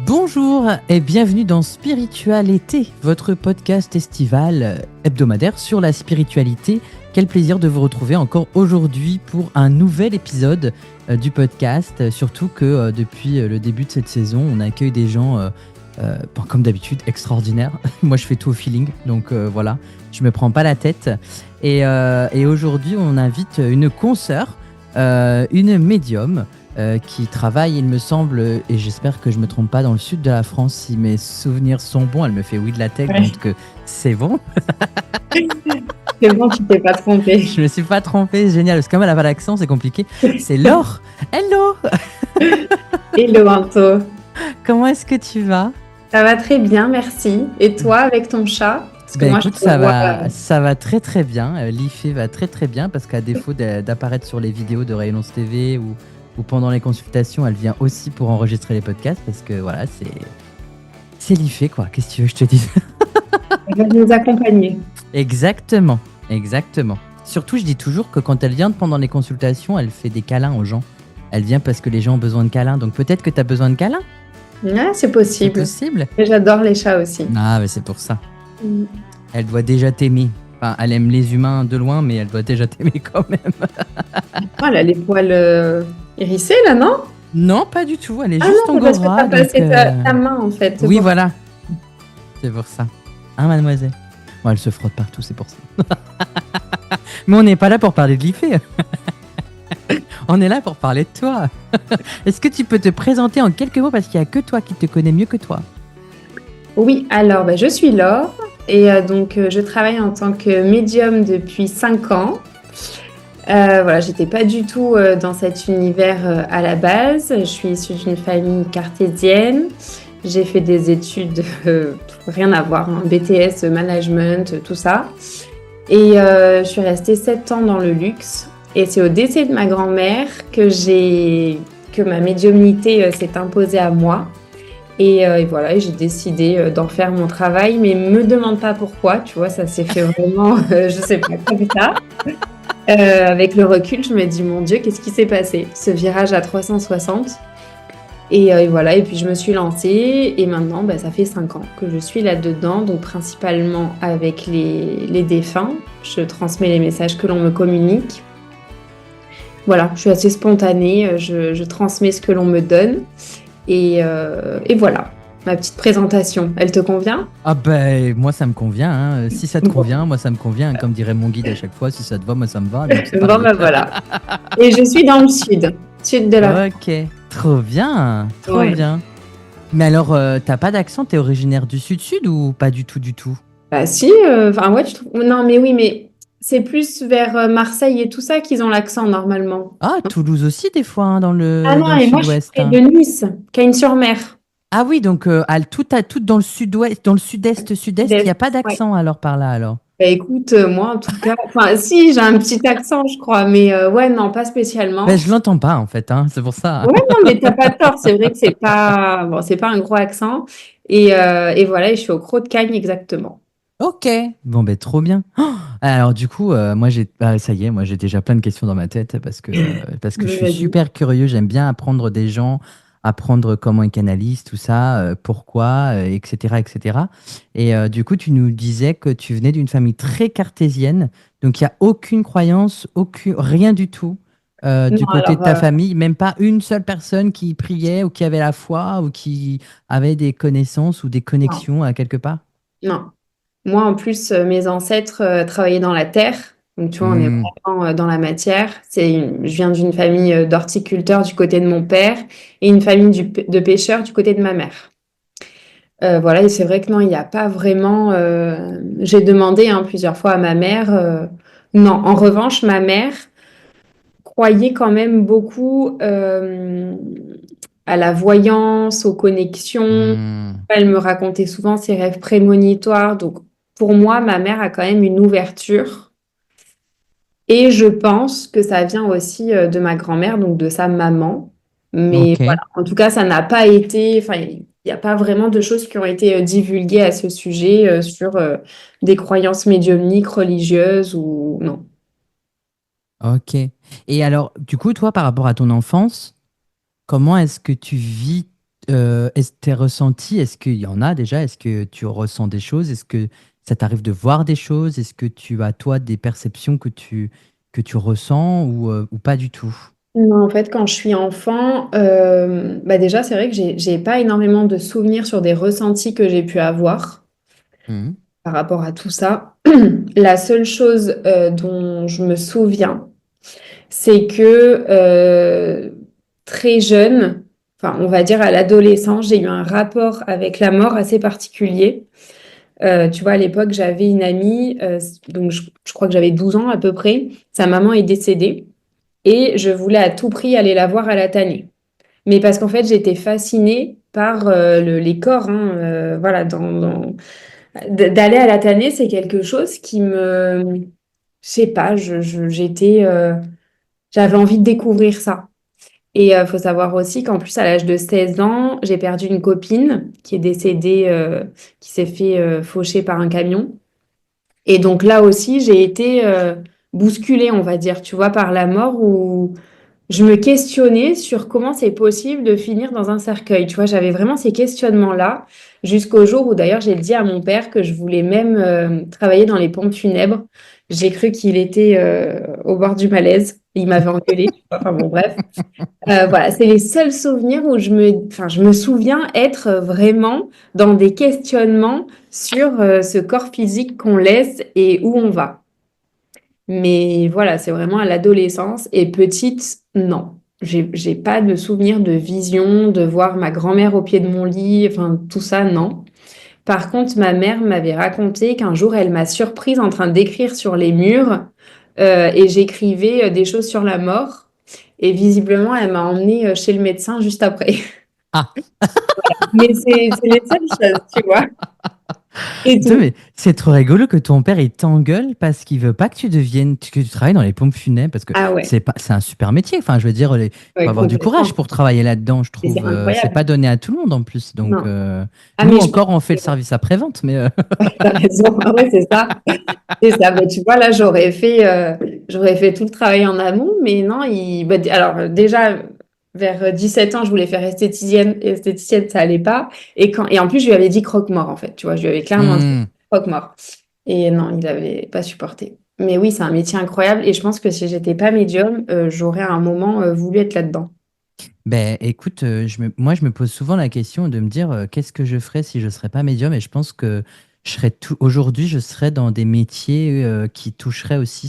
Bonjour et bienvenue dans Spiritualité, votre podcast estival hebdomadaire sur la spiritualité. Quel plaisir de vous retrouver encore aujourd'hui pour un nouvel épisode du podcast. Surtout que depuis le début de cette saison, on accueille des gens, comme d'habitude, extraordinaires. Moi, je fais tout au feeling, donc voilà, je me prends pas la tête. Et aujourd'hui, on invite une consoeur, une médium, qui travaille, il me semble, et j'espère que je me trompe pas, dans le sud de la France. Si mes souvenirs sont bons, elle me fait oui de la tête, donc c'est bon. C'est bon, tu t'es pas trompé. Je me suis pas trompée, c'est génial, parce que comme elle a pas d'accent, c'est compliqué. C'est Laure. Hello. Hello Anto. Comment est-ce que tu vas? Ça va très bien, merci. Et toi, avec ton chat? Parce que moi, Écoute, je te vois, ça va très très bien. L'IFE va très très bien, parce qu'à défaut d'apparaître sur les vidéos de Rayonance TV ou pendant les consultations, elle vient aussi pour enregistrer les podcasts, parce que voilà, c'est l'IFE, quoi. Qu'est-ce que tu veux que je te dise? elle va nous accompagner. Exactement. Surtout, je dis toujours que quand elle vient pendant les consultations, elle fait des câlins aux gens. Elle vient parce que les gens ont besoin de câlins. Donc peut-être que tu as besoin de câlins. Ouais, c'est C'est possible. possible. Mais j'adore les chats aussi. Ah, mais c'est pour ça. Mm. Elle doit déjà t'aimer. Enfin, elle aime les humains de loin, mais elle doit déjà t'aimer quand même. Oh, elle a les poils hérissés, là, non? Non, pas du tout. Elle est Ah juste non, c'est parce que angora. t'as passé donc, ta main, en fait. Oui, voilà. C'est pour ça. Hein, mademoiselle? Bon, elle se frotte partout, c'est pour ça. Mais on n'est pas là pour parler de l'IFE. On est là pour parler de toi. Est-ce que tu peux te présenter en quelques mots, parce qu'il n'y a que toi qui te connais mieux que toi? Oui, alors, je suis Laure. Et donc, je travaille en tant que médium depuis 5 ans. Voilà, j'étais pas du tout dans cet univers à la base. Je suis issue d'une famille cartésienne. J'ai fait des études, rien à voir, hein, BTS, management, tout ça. Et je suis restée 7 ans dans le luxe. Et c'est au décès de ma grand-mère que ma médiumnité s'est imposée à moi. Et voilà, et j'ai décidé d'en faire mon travail, mais me demande pas pourquoi, tu vois, ça s'est fait vraiment, je sais pas, comme ça. Avec le recul, je me dis, mon Dieu, qu'est-ce qui s'est passé? Ce virage à 360. Et voilà, et puis je me suis lancée, et maintenant, ça fait 5 ans que je suis là-dedans, donc principalement avec les défunts. Je transmets les messages que l'on me communique. Voilà, je suis assez spontanée, je transmets ce que l'on me donne. Et voilà, ma petite présentation, elle te convient? Ah ben, moi ça me convient. Hein. Si ça te convient, moi ça me convient. Comme dirait mon guide à chaque fois, si ça te va, moi ça me va. Donc c'est Bon, parti. voilà. Et je suis dans le sud de la France. Ok, trop bien, trop Ouais. bien. Mais alors, t'as pas d'accent, t'es originaire du sud-sud ou pas du tout, du tout? Bah si, enfin ouais, tu trouves... Non, mais oui, mais c'est plus vers Marseille et tout ça qu'ils ont l'accent normalement. Ah, Toulouse aussi des fois, hein, Ah dans non, le et moi je suis sud-ouest. près Hein. de Nice, Cagnes-sur-Mer. Ah oui, donc tout dans le sud-ouest, dans le sud-est, sud-est, il n'y a pas Ouais. d'accent alors par là alors. Bah écoute, moi en tout cas, enfin si, j'ai un petit accent, je crois, mais ouais, non, pas Ben, spécialement. je l'entends pas en fait, hein, c'est pour ça. Ouais, non, mais t'as pas tort, c'est vrai que c'est pas, bon, c'est pas un gros accent. Et voilà, et je suis au Croc de Cagnes exactement. Ok, bon ben trop bien. Oh, alors du coup, moi ça y est, moi j'ai déjà plein de questions dans ma tête parce que je suis Vas-y. super curieux. J'aime bien apprendre des gens, apprendre comment ils canalisent tout ça, pourquoi, etc., etc. Et du coup, tu nous disais que tu venais d'une famille très cartésienne, donc il y a aucune croyance, rien du tout Non, du côté de alors, ta famille, même pas une seule personne qui priait ou qui avait la foi ou qui avait des connaissances ou des non, connexions à quelque part. non. Moi, en plus, mes ancêtres travaillaient dans la terre. Donc, tu vois, on est Hmm. vraiment dans la matière. Je viens d'une famille d'horticulteurs du côté de mon père et une famille de pêcheurs du côté de ma mère. Voilà, et c'est vrai que non, il n'y a pas vraiment. J'ai demandé hein, plusieurs fois à ma mère. Non, en revanche, ma mère croyait quand même beaucoup à la voyance, aux connexions. Hmm. Elle me racontait souvent ses rêves prémonitoires. Donc, pour moi, ma mère a quand même une ouverture. Et je pense que ça vient aussi de ma grand-mère, donc de sa maman. Mais Ok, voilà, en tout cas, ça n'a pas été, enfin, il n'y a pas vraiment de choses qui ont été divulguées à ce sujet sur des croyances médiumniques, religieuses ou non. ok. Et alors, du coup, toi, par rapport à ton enfance, comment est-ce que tu vis? tes ressentis, est-ce qu'il y en a déjà? Est-ce que tu ressens des choses? Est-ce que ça t'arrive de voir des choses? Est-ce que tu as, toi, des perceptions que tu ressens ou pas du tout? Non, en fait, quand je suis enfant, bah déjà, c'est vrai que j'ai pas énormément de souvenirs sur des ressentis que j'ai pu avoir Mhm. par rapport à tout ça. La seule chose dont je me souviens, c'est que très jeune, enfin, on va dire à l'adolescence, j'ai eu un rapport avec la mort assez particulier. Tu vois, à l'époque, j'avais une amie, donc je crois que j'avais 12 ans à peu près. Sa maman est décédée et je voulais à tout prix aller la voir à la tannée. Mais parce qu'en fait, j'étais fascinée par les corps. Hein, voilà, d'aller à la tannée, c'est quelque chose qui me... Je sais pas, j'avais envie de découvrir ça. Et il faut savoir aussi qu'en plus, à l'âge de 16 ans, j'ai perdu une copine qui est décédée, qui s'est fait faucher par un camion. Et donc là aussi, j'ai été bousculée, on va dire, tu vois, par la mort où je me questionnais sur comment c'est possible de finir dans un cercueil. Tu vois, j'avais vraiment ces questionnements-là jusqu'au jour où d'ailleurs j'ai dit à mon père que je voulais même travailler dans les pompes funèbres. J'ai cru qu'il était au bord du malaise. Il m'avait engueulé. Tu vois. Enfin bon, bref. Voilà, c'est les seuls souvenirs où enfin, je me souviens être vraiment dans des questionnements sur ce corps physique qu'on laisse et où on va. Mais voilà, c'est vraiment à l'adolescence. Et petite, non. J'ai pas de souvenir de vision, de voir ma grand-mère au pied de mon lit, enfin tout ça, non. Par contre, ma mère m'avait raconté qu'un jour, elle m'a surprise en train d'écrire sur les murs et j'écrivais des choses sur la mort. Et visiblement, elle m'a emmenée chez le médecin juste après. Ah, Mais c'est les seules choses, tu vois. Et putain, tout. mais c'est trop rigolo que ton père il t'engueule parce qu'il veut pas que tu deviennes, que tu travailles dans les pompes funèbres parce que Ah ouais, c'est pas, c'est un super métier. Enfin, je veux dire, faut ouais, avoir du courage complètement. pour travailler là-dedans, je Et c'est trouve. C'est incroyable. pas donné à tout le monde en plus. Donc, Non. Ah, nous mais je pense encore, on fait le que service après-vente, mais t'as raison. Ah ouais, c'est ça. C'est ça. Mais tu vois, là, j'aurais fait tout le travail en amont, mais non, alors, déjà, vers 17 ans, je voulais faire esthéticienne, ça allait pas. Et en plus, je lui avais dit croque-mort, en fait. Tu vois, je lui avais clairement dit hmm. croque-mort. Et non, il avait pas supporté. Mais oui, c'est un métier incroyable. Et je pense que si j'étais pas médium, j'aurais à un moment voulu être là-dedans. Ben, écoute, moi, je me pose souvent la question de me dire qu'est-ce que je ferais si je serais pas médium et je pense que aujourd'hui, je serais dans des métiers qui toucheraient aussi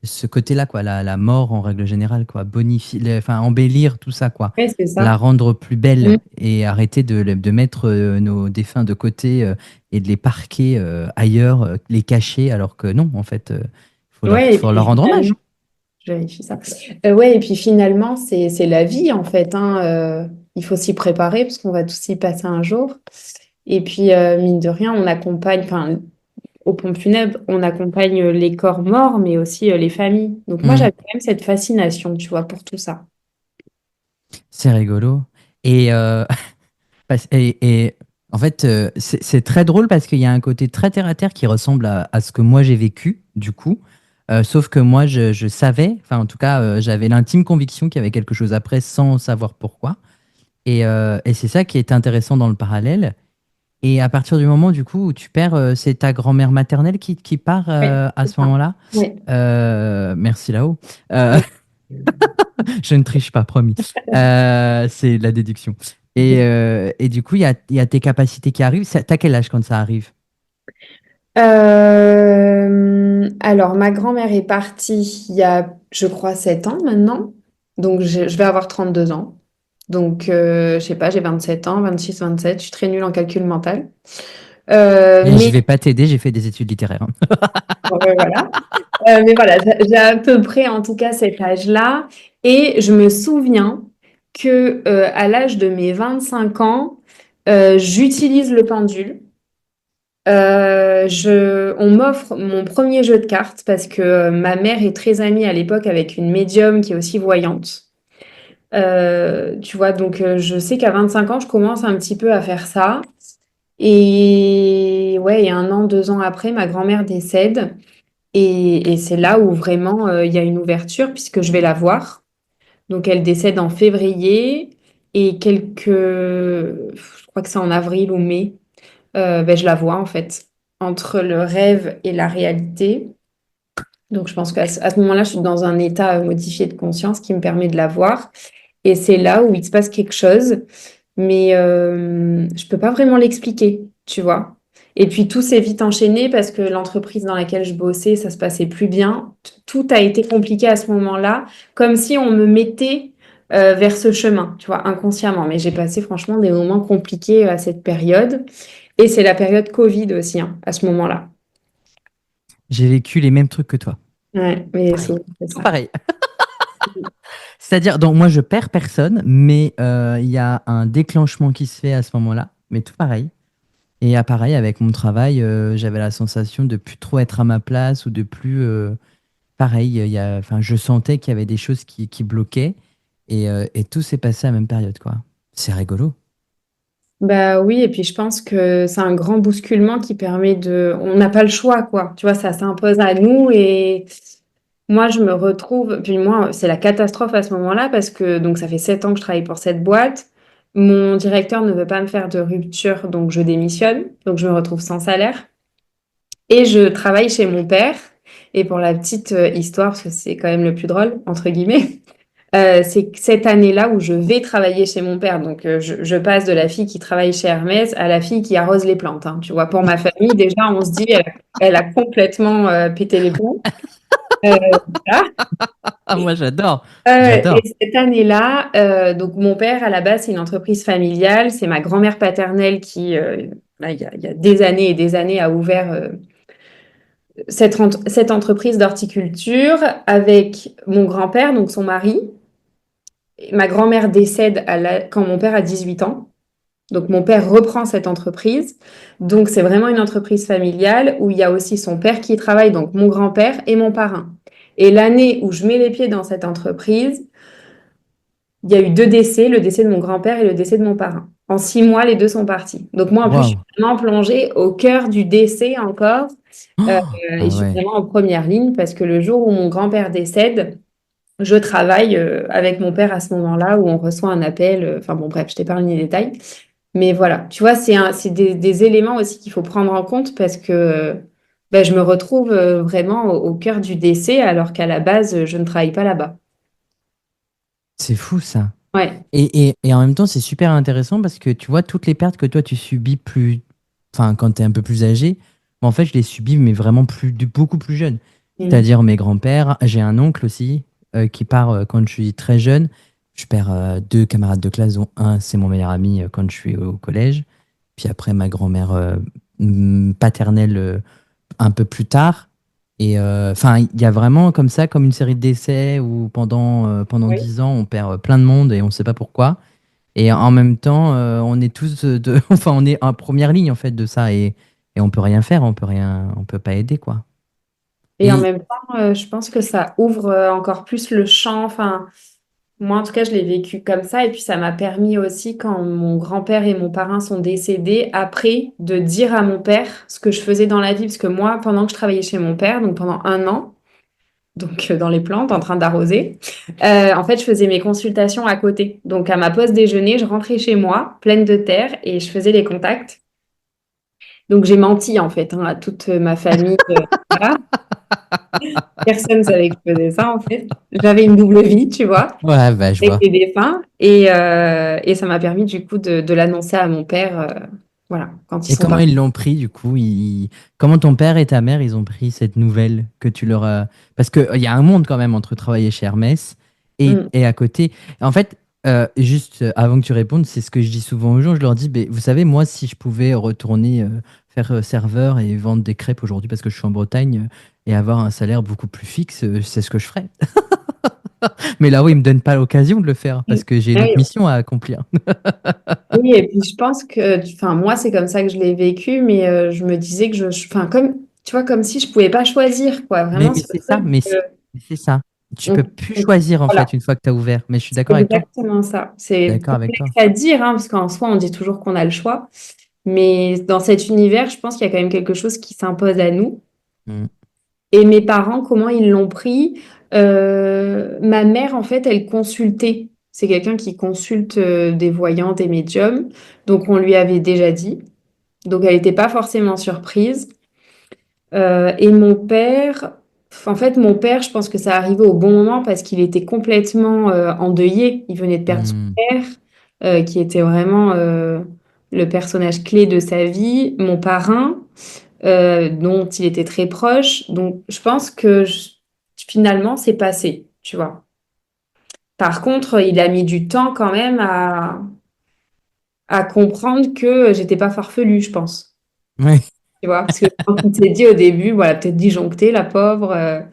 ce côté-là, quoi, la mort en règle générale, quoi, bonifier, enfin, embellir tout ça, quoi, Ouais, c'est ça. la rendre plus Mm. belle et arrêter de mettre nos défunts de côté et de les parquer ailleurs, les cacher, alors que non, en fait, Ouais, et faut puis leur rendre finalement, hommage. je vérifie ça. Ouais, et puis finalement, c'est la vie en fait. Hein, il faut s'y préparer parce qu'on va tous y passer un jour. Et puis, mine de rien, on accompagne, enfin, aux pompes funèbres, on accompagne les corps morts, mais aussi les familles. Donc moi, Hmm. j'avais quand même cette fascination, tu vois, pour tout ça. C'est rigolo. Et, et en fait, c'est très drôle parce qu'il y a un côté très terre à terre qui ressemble à ce que moi j'ai vécu, du coup. Sauf que moi, je savais, enfin en tout cas, j'avais l'intime conviction qu'il y avait quelque chose après sans savoir pourquoi. Et c'est ça qui est intéressant dans le parallèle. Et à partir du moment, du coup, où tu perds, c'est ta grand-mère maternelle qui part Oui, à c'est ce ça. moment-là. Oui. Merci là-haut. Euh, Oui. Je ne triche pas, promis. C'est la déduction. Et du coup, il y a tes capacités qui arrivent. T'as quel âge quand ça arrive? Alors, ma grand-mère est partie il y a, je crois, 7 ans maintenant. Donc, je vais avoir 32 ans. Donc, je sais pas, j'ai 27 ans, 26, 27. Je suis très nulle en calcul mental. Et je Mais vais pas t'aider, j'ai fait des études littéraires, hein. bon, ben voilà. Mais voilà, j'ai à peu près en tout cas cet âge-là. Et je me souviens que à l'âge de mes 25 ans, j'utilise le pendule. On m'offre mon premier jeu de cartes parce que ma mère est très amie à l'époque avec une médium qui est aussi voyante. Tu vois, donc je sais qu'à 25 ans, je commence un petit peu à faire ça. Et ouais, et 1 an, 2 ans après, ma grand-mère décède. Et c'est là où vraiment il y a une ouverture puisque je vais la voir. Donc elle décède en février. Et je crois que c'est en avril ou mai, ben, je la vois en fait, entre le rêve et la réalité. Donc je pense à ce moment-là, je suis dans un état modifié de conscience qui me permet de la voir. Et c'est là où il se passe quelque chose, mais je peux pas vraiment l'expliquer, tu vois. Et puis tout s'est vite enchaîné parce que l'entreprise dans laquelle je bossais, ça se passait plus bien. Tout a été compliqué à ce moment-là, comme si on me mettait vers ce chemin, tu vois, inconsciemment. Mais j'ai passé franchement des moments compliqués à cette période. Et c'est la période Covid aussi, hein, à ce moment-là. J'ai vécu les mêmes trucs que toi. Ouais, mais Pareil. souvent, c'est Tout ça. pareil. C'est-à-dire, donc moi, je perds personne, mais il y a un déclenchement qui se fait à ce moment-là, mais tout pareil. Et pareil, avec mon travail, j'avais la sensation de plus trop être à ma place ou de plus. Pareil, enfin, je sentais qu'il y avait des choses qui bloquaient et tout s'est passé à la même période, quoi. C'est rigolo. Bah oui, et puis je pense que c'est un grand bousculement qui permet de... On n'a pas le choix, quoi. Tu vois, ça s'impose à nous et moi, je me retrouve... Puis moi, c'est la catastrophe à ce moment-là parce que donc ça fait 7 ans que je travaille pour cette boîte. Mon directeur ne veut pas me faire de rupture, donc je démissionne. Donc je me retrouve sans salaire. Et je travaille chez mon père. Et pour la petite histoire, parce que c'est quand même le plus drôle, entre guillemets, c'est cette année-là où je vais travailler chez mon père. Donc, je passe de la fille qui travaille chez Hermès à la fille qui arrose les plantes, hein. Tu vois, pour ma famille, déjà, on se dit, elle a complètement pété les plombs. Euh, voilà. Ah, moi, j'adore. Et J'adore. cette année-là, donc mon père, à la base, c'est une entreprise familiale. C'est ma grand-mère paternelle qui, là, il y a des années et des années, a ouvert cette entreprise d'horticulture avec mon grand-père, donc son mari. Ma grand-mère décède quand mon père a 18 ans. Donc, mon père reprend cette entreprise. Donc, c'est vraiment une entreprise familiale où il y a aussi son père qui travaille, donc mon grand-père et mon parrain. Et l'année où je mets les pieds dans cette entreprise, il y a eu 2 décès, le décès de mon grand-père et le décès de mon parrain. En 6 mois, les deux sont partis. Donc, moi, en plus, je suis Waouh. vraiment plongée au cœur du décès encore. Euh, Oh, et ah je suis ouais. vraiment en première ligne parce que le jour où mon grand-père décède, je travaille avec mon père à ce moment-là où on reçoit un appel. Enfin bon, bref, je t'épargne les détails. Mais voilà, tu vois, c'est des éléments aussi qu'il faut prendre en compte parce que ben, je me retrouve vraiment au cœur du décès alors qu'à la base, je ne travaille pas là-bas. C'est fou, ça. Ouais. Et en même temps, c'est super intéressant parce que tu vois, toutes les pertes que toi, tu subis enfin, quand tu es un peu plus âgé, moi, en fait, je les subis, mais vraiment beaucoup plus jeune. Mm. C'est-à-dire mes grands-pères, j'ai un oncle aussi qui part quand je suis très jeune. Je perds 2 camarades de classe, dont un, c'est mon meilleur ami quand je suis au collège. Puis après, ma grand-mère paternelle un peu plus tard. Et enfin, il y a vraiment comme ça, comme une série de décès où pendant Oui. 10 ans, on perd plein de monde et on ne sait pas pourquoi. Et en même temps, on est tous enfin, on est en première ligne en fait de ça et on peut rien faire, on peut pas aider quoi. Et en Et même temps, je pense que ça ouvre encore plus le champ. Enfin, moi, en tout cas, je l'ai vécu comme ça. Et puis, ça m'a permis aussi, quand mon grand-père et mon parrain sont décédés, après, de dire à mon père ce que je faisais dans la vie. Parce que moi, pendant que je travaillais chez mon père, donc pendant un an, donc dans les plantes, en train d'arroser, en fait, je faisais mes consultations à côté. Donc, à ma pause déjeuner, je rentrais chez moi, pleine de terre, et je faisais les contacts. Donc, j'ai menti, en fait, hein, à toute ma famille. Voilà. Personne ne savait que je faisais ça, en fait. J'avais une double vie, tu vois, ouais, bah, je avec vois. les défunts. Et ça m'a permis, du coup, de l'annoncer à mon père, voilà, quand ils Et sont comment partis. ils l'ont pris du coup comment ton père et ta mère ils ont pris cette nouvelle que tu leur as... Parce qu'il y a un monde quand même entre travailler chez Hermès Mm. et à côté. En fait, juste avant que tu répondes, c'est ce que je dis souvent aux gens. Je leur dis, ben, vous savez, moi, si je pouvais retourner faire serveur et vendre des crêpes aujourd'hui parce que je suis en Bretagne et avoir un salaire beaucoup plus fixe, c'est ce que je ferais. Mais là, oui, ils me donnent pas l'occasion de le faire Mm. parce que j'ai une Ah autre oui. mission à accomplir. Oui, et puis je pense que, enfin, moi, c'est comme ça que je l'ai vécu, mais je me disais que enfin, comme, tu vois, comme si je pouvais pas choisir, quoi. Vraiment, Mais ce c'est ça, truc. mais c'est ça. Tu peux On- plus on- choisir en voilà, fait une fois que tu as ouvert. Mais je suis c'est d'accord avec toi. exactement ça. Je suis C'est d'accord avec complexe toi. à dire, hein, parce qu'en soi, on dit toujours qu'on a le choix. Mais dans cet univers, je pense qu'il y a quand même quelque chose qui s'impose à nous. Mm. Et mes parents, comment ils l'ont pris? Ma mère, en fait, elle consultait. C'est quelqu'un qui consulte des voyants, des médiums. Donc, on lui avait déjà dit. Donc, elle n'était pas forcément surprise. Et mon père, en fait, mon père, je pense que ça arrivait au bon moment parce qu'il était complètement endeuillé. Il venait de perdre son Hmm. père, qui était vraiment le personnage clé de sa vie, mon parrain, dont il était très proche. Donc, je pense que finalement, c'est passé, tu vois. Par contre, il a mis du temps quand même à comprendre que j'étais pas farfelue, je pense. Ouais. Tu vois, parce que quand il s'est dit au début, voilà, peut-être disjoncté, la pauvre.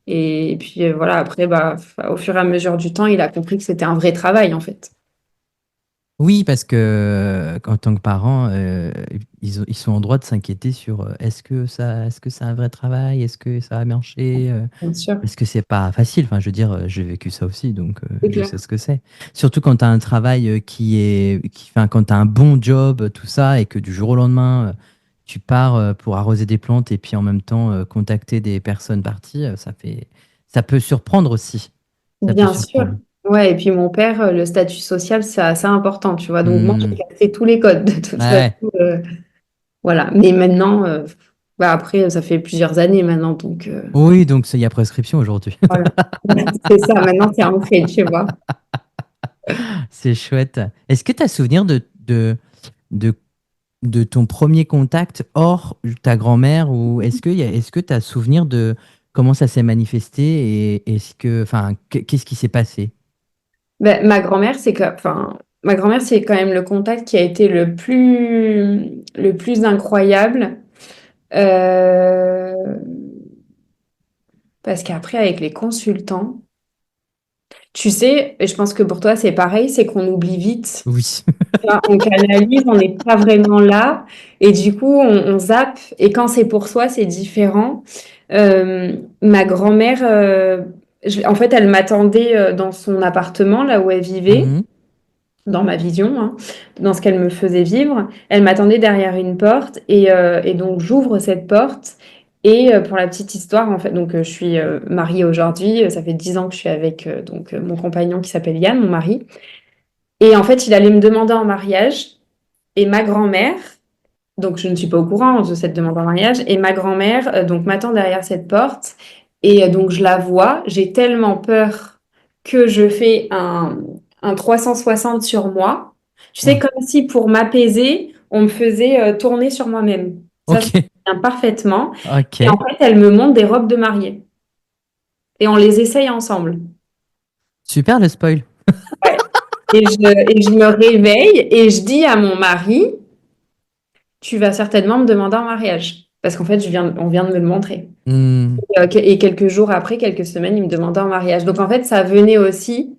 Et puis voilà, après, bah, au fur et à mesure du temps, il a compris que c'était un vrai travail, en fait. Oui, parce que en tant que parent, ils sont en droit de s'inquiéter sur est-ce que c'est un vrai travail, est-ce que ça va marcher, Bien sûr. parce que c'est pas facile. Enfin, je veux dire, j'ai vécu ça aussi, donc C'est je clair. sais ce que c'est. Surtout quand tu as un travail enfin, quand tu as un bon job, tout ça, et que du jour au lendemain, tu pars pour arroser des plantes et puis en même temps contacter des personnes parties, ça peut surprendre aussi. Ça peut Bien sûr. surprendre. Ouais, et puis mon père, le statut social, c'est assez important, tu vois. Donc moi, Hmm. j'ai cassé tous les codes, de toute façon. Ouais. Voilà. Mais maintenant, bah, après, ça fait plusieurs années maintenant, donc Oui, donc il y a prescription aujourd'hui. voilà. C'est ça, maintenant, c'est ancré, tu vois. C'est chouette. Est-ce que tu as souvenir de, de ton premier contact hors ta grand-mère ou est-ce que tu as souvenir de comment ça s'est manifesté et enfin, qu'est-ce qui s'est passé? Ben, ma grand-mère, c'est quand même le contact qui a été le plus incroyable. Euh, Parce qu'après, avec les consultants, tu sais, et je pense que pour toi, c'est pareil, c'est qu'on oublie vite. Oui. Tu vois, on canalise, on n'est pas vraiment là. Et du coup, on zappe. Et quand c'est pour soi, c'est différent. Ma grand-mère, en fait, elle m'attendait dans son appartement, là où elle vivait, Mhm. dans ma vision, hein, dans ce qu'elle me faisait vivre. Elle m'attendait derrière une porte. Et donc, j'ouvre cette porte. Et pour la petite histoire, en fait, donc je suis mariée aujourd'hui. Ça fait 10 ans que je suis avec mon compagnon qui s'appelle Yann, mon mari. Et en fait, il allait me demander en mariage. Et ma grand-mère, donc je ne suis pas au courant de cette demande en mariage, et ma grand-mère donc m'attend derrière cette porte. Et donc je la vois. J'ai tellement peur que je fais un 360 sur moi. Tu sais, Ouais. comme si pour m'apaiser, on me faisait tourner sur moi-même. Ça, je Ok. me souviens parfaitement. Et en Ok. fait, elle me montre des robes de mariée. Et on les essaye ensemble. Super le spoil. Ouais. Et je me réveille et je dis à mon mari, tu vas certainement me demander en mariage. Parce qu'en fait, on vient de me le montrer. Hmm. Et quelques jours après, quelques semaines, il me demandait en mariage. Donc en fait, ça venait aussi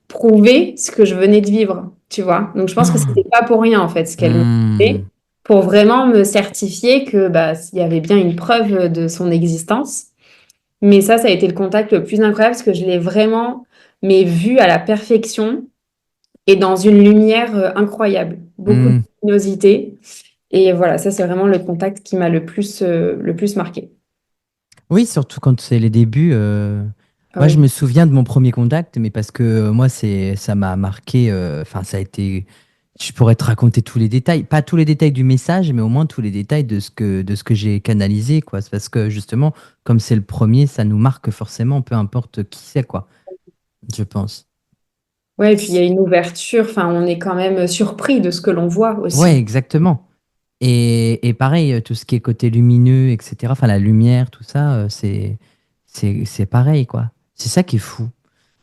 prouver ce que je venais de vivre, tu vois. Donc je pense que c'était pas pour rien, en fait, ce qu'elle me Hmm. disait, pour vraiment me certifier que bah, il y avait bien une preuve de son existence. Mais ça a été le contact le plus incroyable parce que je l'ai vraiment, mais vu à la perfection et dans une lumière incroyable. Beaucoup de Hmm. luminosité. Et voilà, ça, c'est vraiment le contact qui m'a le plus marqué. Oui, surtout quand c'est les débuts. Ah Moi, je oui. me souviens de mon premier contact, mais parce que moi, ça m'a marqué. Enfin, ça a été. Je pourrais te raconter tous les détails, pas tous les détails du message, mais au moins tous les détails de ce que j'ai canalisé, quoi. C'est parce que justement, comme c'est le premier, ça nous marque forcément, peu importe qui c'est, quoi. Je pense. Ouais, et puis il y a une ouverture, enfin, on est quand même surpris de ce que l'on voit Ouais, aussi. exactement. Et pareil, tout ce qui est côté lumineux, etc. Enfin, la lumière, tout ça, c'est pareil, quoi. C'est ça qui est fou.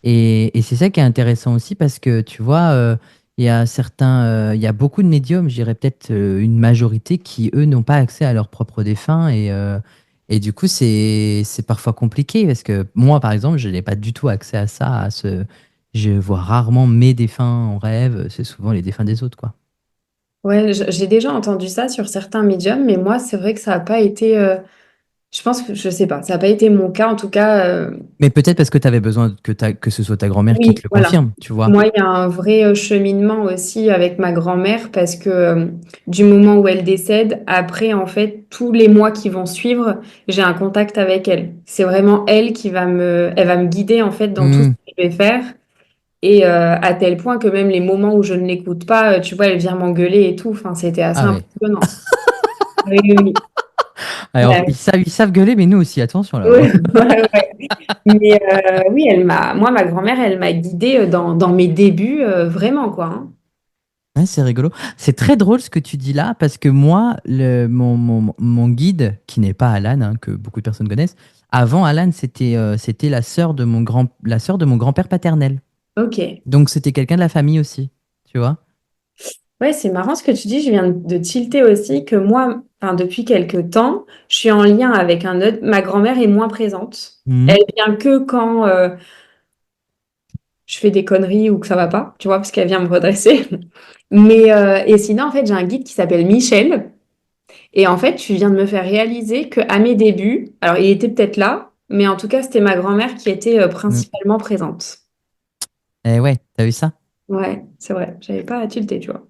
Et c'est ça qui est intéressant aussi parce que tu vois, il y a beaucoup de médiums, je dirais peut-être une majorité qui, eux, n'ont pas accès à leurs propres défunts et du coup, c'est parfois compliqué parce que moi, par exemple, je n'ai pas du tout accès à ça, je vois rarement mes défunts en rêve, c'est souvent les défunts des autres, quoi. Ouais, j'ai déjà entendu ça sur certains médiums, mais moi, c'est vrai que ça n'a pas été, je pense que, je sais pas, ça n'a pas été mon cas, en tout cas, Mais peut-être parce que tu avais besoin que ce soit ta grand-mère qui te oui, le voilà. confirme, tu vois. Moi, il y a un vrai cheminement aussi avec ma grand-mère parce que du moment où elle décède, après, en fait, tous les mois qui vont suivre, j'ai un contact avec elle. C'est vraiment elle elle va me guider en fait dans tout ce Hmm. que je vais faire. Et à tel point que même les moments où je ne l'écoute pas, tu vois, elle vient m'engueuler et tout. Enfin, c'était assez Ah ouais. impressionnant. Oui, oui, oui. Alors, Ouais, ils savent gueuler, mais nous aussi, attention là. ouais, ouais, ouais. Mais oui, moi, ma grand-mère, elle m'a guidée dans mes débuts, vraiment, quoi. Hein. Ouais, c'est rigolo. C'est très drôle ce que tu dis là, parce que moi, mon guide, qui n'est pas Alan, hein, que beaucoup de personnes connaissent, avant Alan, c'était la sœur de mon grand-père paternel. Ok. Donc c'était quelqu'un de la famille aussi, tu vois? Ouais, c'est marrant ce que tu dis. Je viens de tilter aussi que moi, enfin, depuis quelques temps, je suis en lien avec un autre. Ma grand-mère est moins présente. Elle Mhm. vient que quand je fais des conneries ou que ça va pas, tu vois, parce qu'elle vient me redresser. Mais et sinon, en fait, j'ai un guide qui s'appelle Michel. Et en fait, tu viens de me faire réaliser que à mes débuts, alors il était peut-être là, mais en tout cas, c'était ma grand-mère qui était Mm. principalement présente. Eh ouais, t'as vu ça? Ouais, c'est vrai. J'avais pas à tilter, tu vois.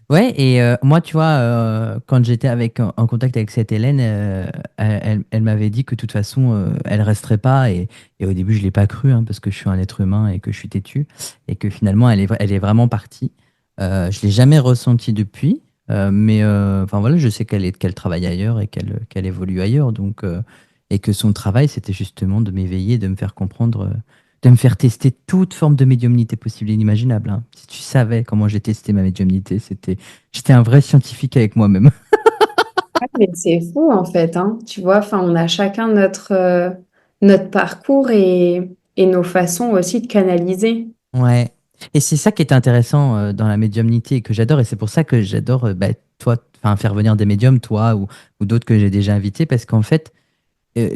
Ouais, et moi, tu vois, quand j'étais en contact avec cette Hélène, elle m'avait dit que de toute façon, elle resterait pas. Et au début, je l'ai pas cru, hein, parce que je suis un être humain et que je suis têtu. Et que finalement, elle est vraiment partie. Je l'ai jamais ressenti depuis. Mais enfin voilà, je sais qu'elle travaille ailleurs et qu'elle évolue ailleurs. Donc, et que son travail, c'était justement de m'éveiller, de me faire comprendre, de me faire tester toute forme de médiumnité possible et inimaginable. Hein. Si tu savais comment j'ai testé ma médiumnité, j'étais un vrai scientifique avec moi-même. Ah, mais c'est fou en fait, hein. Tu vois, enfin, on a chacun notre parcours et nos façons aussi de canaliser. Ouais. Et c'est ça qui est intéressant dans la médiumnité et que j'adore. Et c'est pour ça que j'adore bah, toi, enfin, faire venir des médiums, toi ou d'autres que j'ai déjà invités, parce qu'en fait,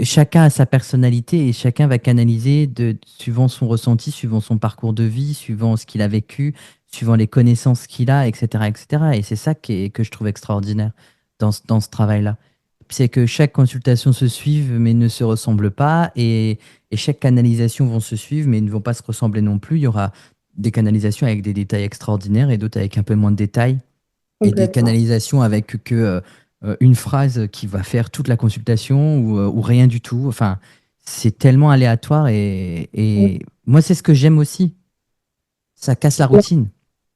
chacun a sa personnalité et chacun va canaliser suivant son ressenti, suivant son parcours de vie, suivant ce qu'il a vécu, suivant les connaissances qu'il a, etc., etc. Et c'est ça que je trouve extraordinaire dans ce travail-là. C'est que chaque consultation se suive mais ne se ressemble pas et chaque canalisation vont se suivre mais ne vont pas se ressembler non plus. Il y aura des canalisations avec des détails extraordinaires et d'autres avec un peu moins de détails et des Complètement. canalisations avec que une phrase qui va faire toute la consultation ou rien du tout. Enfin, c'est tellement aléatoire et moi, c'est ce que j'aime aussi. Ça casse la routine.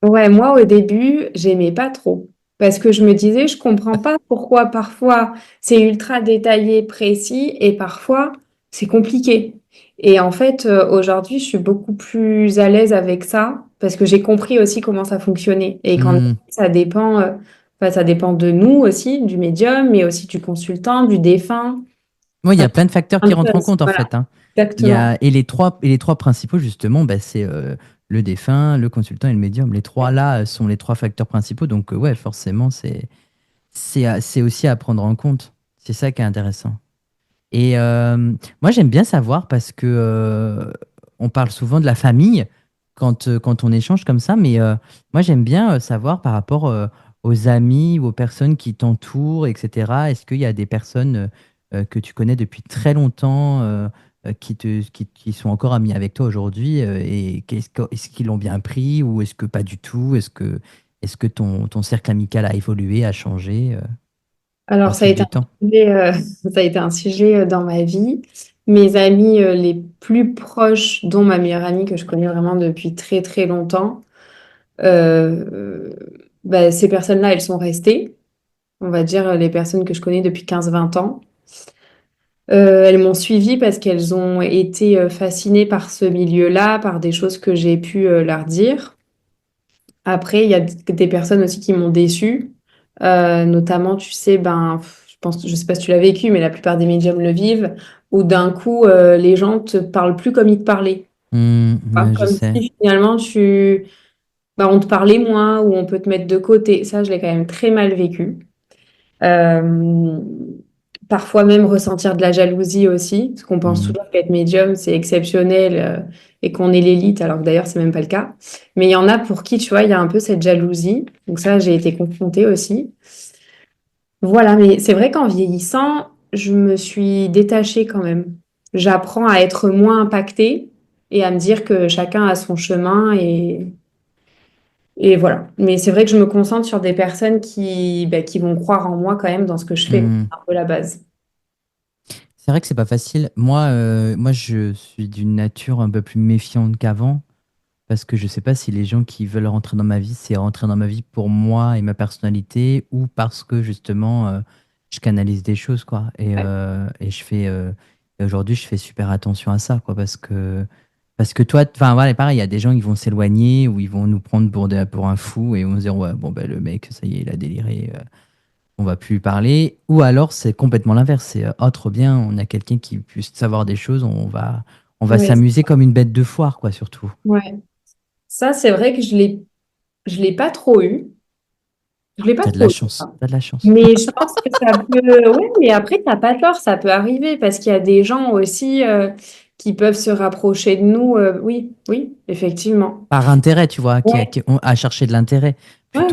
Ouais, moi au début, j'aimais pas trop parce que je me disais, je comprends pas pourquoi parfois c'est ultra détaillé, précis et parfois c'est compliqué. Et en fait, aujourd'hui, je suis beaucoup plus à l'aise avec ça parce que j'ai compris aussi comment ça fonctionnait et qu'en effet, Hmm. ça dépend, enfin, ça dépend de nous aussi, du médium, mais aussi du consultant, du défunt, Moi, il y enfin, a plein de facteurs plein qui de rentrent en choses. compte, en Voilà, fait. Hein. exactement. Et les trois principaux, justement, bah, c'est le défunt, le consultant et le médium. Les trois, là, sont les trois facteurs principaux. Donc, ouais, forcément, c'est aussi à prendre en compte. C'est ça qui est intéressant. Et moi, j'aime bien savoir parce que on parle souvent de la famille quand on échange comme ça, mais moi, j'aime bien savoir par rapport aux amis ou aux personnes qui t'entourent, etc. Est-ce qu'il y a des personnes que tu connais depuis très longtemps qui sont encore amis avec toi aujourd'hui et est-ce qu'ils l'ont bien pris ou est-ce que pas du tout? Est-ce que ton cercle amical a évolué, a changé au Alors, fil du temps? ça a été un sujet dans ma vie. Mes amis les plus proches, dont ma meilleure amie que je connais vraiment depuis très très longtemps, euh, bah, ces personnes-là, elles sont restées. On va dire les personnes que je connais depuis 15 20 ans. Elles m'ont suivie parce qu'elles ont été fascinées par ce milieu-là, par des choses que j'ai pu leur dire. Après, il y a des personnes aussi qui m'ont déçue. Notamment, tu sais, ben, je pense, je sais pas si tu l'as vécu, mais la plupart des médiums le vivent, où d'un coup, les gens te parlent plus comme ils te parlaient. Hein, Ouais, je comme sais. si finalement, ben, on te parlait moins, ou on peut te mettre de côté. Ça, je l'ai quand même très mal vécu. Euh, Parfois même ressentir de la jalousie aussi, parce qu'on pense Mm. toujours qu'être médium, c'est exceptionnel et qu'on est l'élite, alors que d'ailleurs, c'est même pas le cas. Mais il y en a pour qui, tu vois, il y a un peu cette jalousie. Donc ça, j'ai été confrontée aussi. Voilà, mais c'est vrai qu'en vieillissant, je me suis détachée quand même. J'apprends à être moins impactée et à me dire que chacun a son chemin et voilà. Mais c'est vrai que je me concentre sur des personnes qui vont croire en moi quand même dans ce que je fais. Mm. C'est un peu la base. C'est vrai que c'est pas facile. Moi, je suis d'une nature un peu plus méfiante qu'avant parce que je sais pas si les gens qui veulent rentrer dans ma vie, c'est rentrer dans ma vie pour moi et ma personnalité, ou parce que justement, je canalise des choses, quoi. Ouais. Et et aujourd'hui, je fais super attention à ça, quoi, parce que toi, enfin voilà, pareil, il y a des gens qui vont s'éloigner ou ils vont nous prendre pour un fou et vont se dire, ouais, bon, ben, le mec, ça y est, il a déliré, on va plus lui parler. Ou alors, c'est complètement l'inverse. C'est, oh, trop bien, on a quelqu'un qui puisse savoir des choses, on va Ouais, s'amuser comme une bête de foire, quoi, surtout. ouais. Ça, c'est vrai que je l'ai pas trop eu. Je l'ai pas T'as de la trop eu, chance, ça. t'as de la chance. Mais je pense que ça peut. Ouais, mais après, t'as pas tort, ça peut arriver parce qu'il y a des gens aussi qui peuvent se rapprocher de nous. Oui, oui, effectivement. Par intérêt, tu vois, Ouais, à chercher de l'intérêt ouais,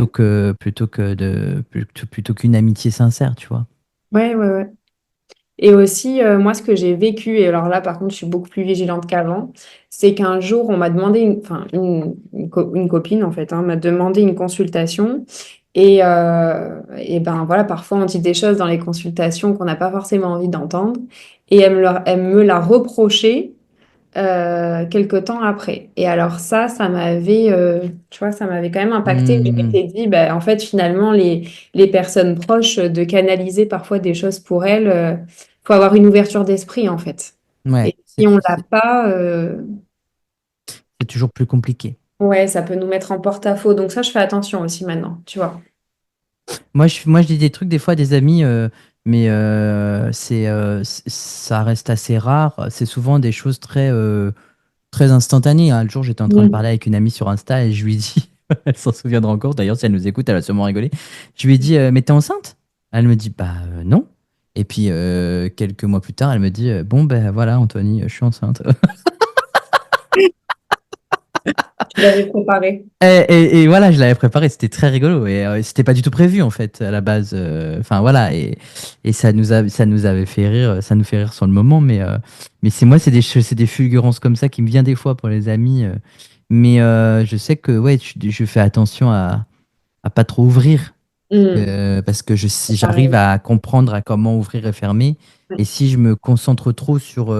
plutôt qu'une amitié sincère, tu vois. ouais, ouais, ouais. Et aussi, moi, ce que j'ai vécu, et alors là, par contre, je suis beaucoup plus vigilante qu'avant, c'est qu'un jour, on m'a demandé, enfin, une copine, en fait, hein, m'a demandé une consultation. Et ben voilà, parfois, on dit des choses dans les consultations qu'on n'a pas forcément envie d'entendre. Et elle me l'a reproché quelque temps après. Et alors ça m'avait, tu vois, ça m'avait quand même impacté. Je Hmm, m'étais dit, ben, en fait, finalement, les personnes proches, de canaliser parfois des choses pour elles, faut avoir une ouverture d'esprit, en fait. ouais, Et si on l'a pas, c'est toujours plus compliqué. ouais, ça peut nous mettre en porte-à-faux. Donc ça, je fais attention aussi maintenant, tu vois. Moi, je dis des trucs des fois à des amis, mais ça reste assez rare. C'est souvent des choses très instantanées, hein. Le jour, j'étais en train de Mm. parler avec une amie sur Insta et je lui ai dit, elle s'en souviendra encore, d'ailleurs, si elle nous écoute, elle va sûrement rigoler. Je lui ai dit, mais t'es enceinte? Elle me dit, bah non. Et puis, quelques mois plus tard, elle me dit, bon, ben voilà, Anthony, je suis enceinte. Tu l'avais préparé. Et voilà, je l'avais préparé, c'était très rigolo et c'était pas du tout prévu en fait à la base. Enfin voilà, et ça nous avait fait rire, ça nous fait rire sur le moment, mais c'est c'est des fulgurances comme ça qui me viennent des fois pour les amis. Mais je sais que ouais, je fais attention à pas trop ouvrir Mm. parce que C'est j'arrive pareil. à comprendre à comment ouvrir et fermer. Et si je me concentre trop sur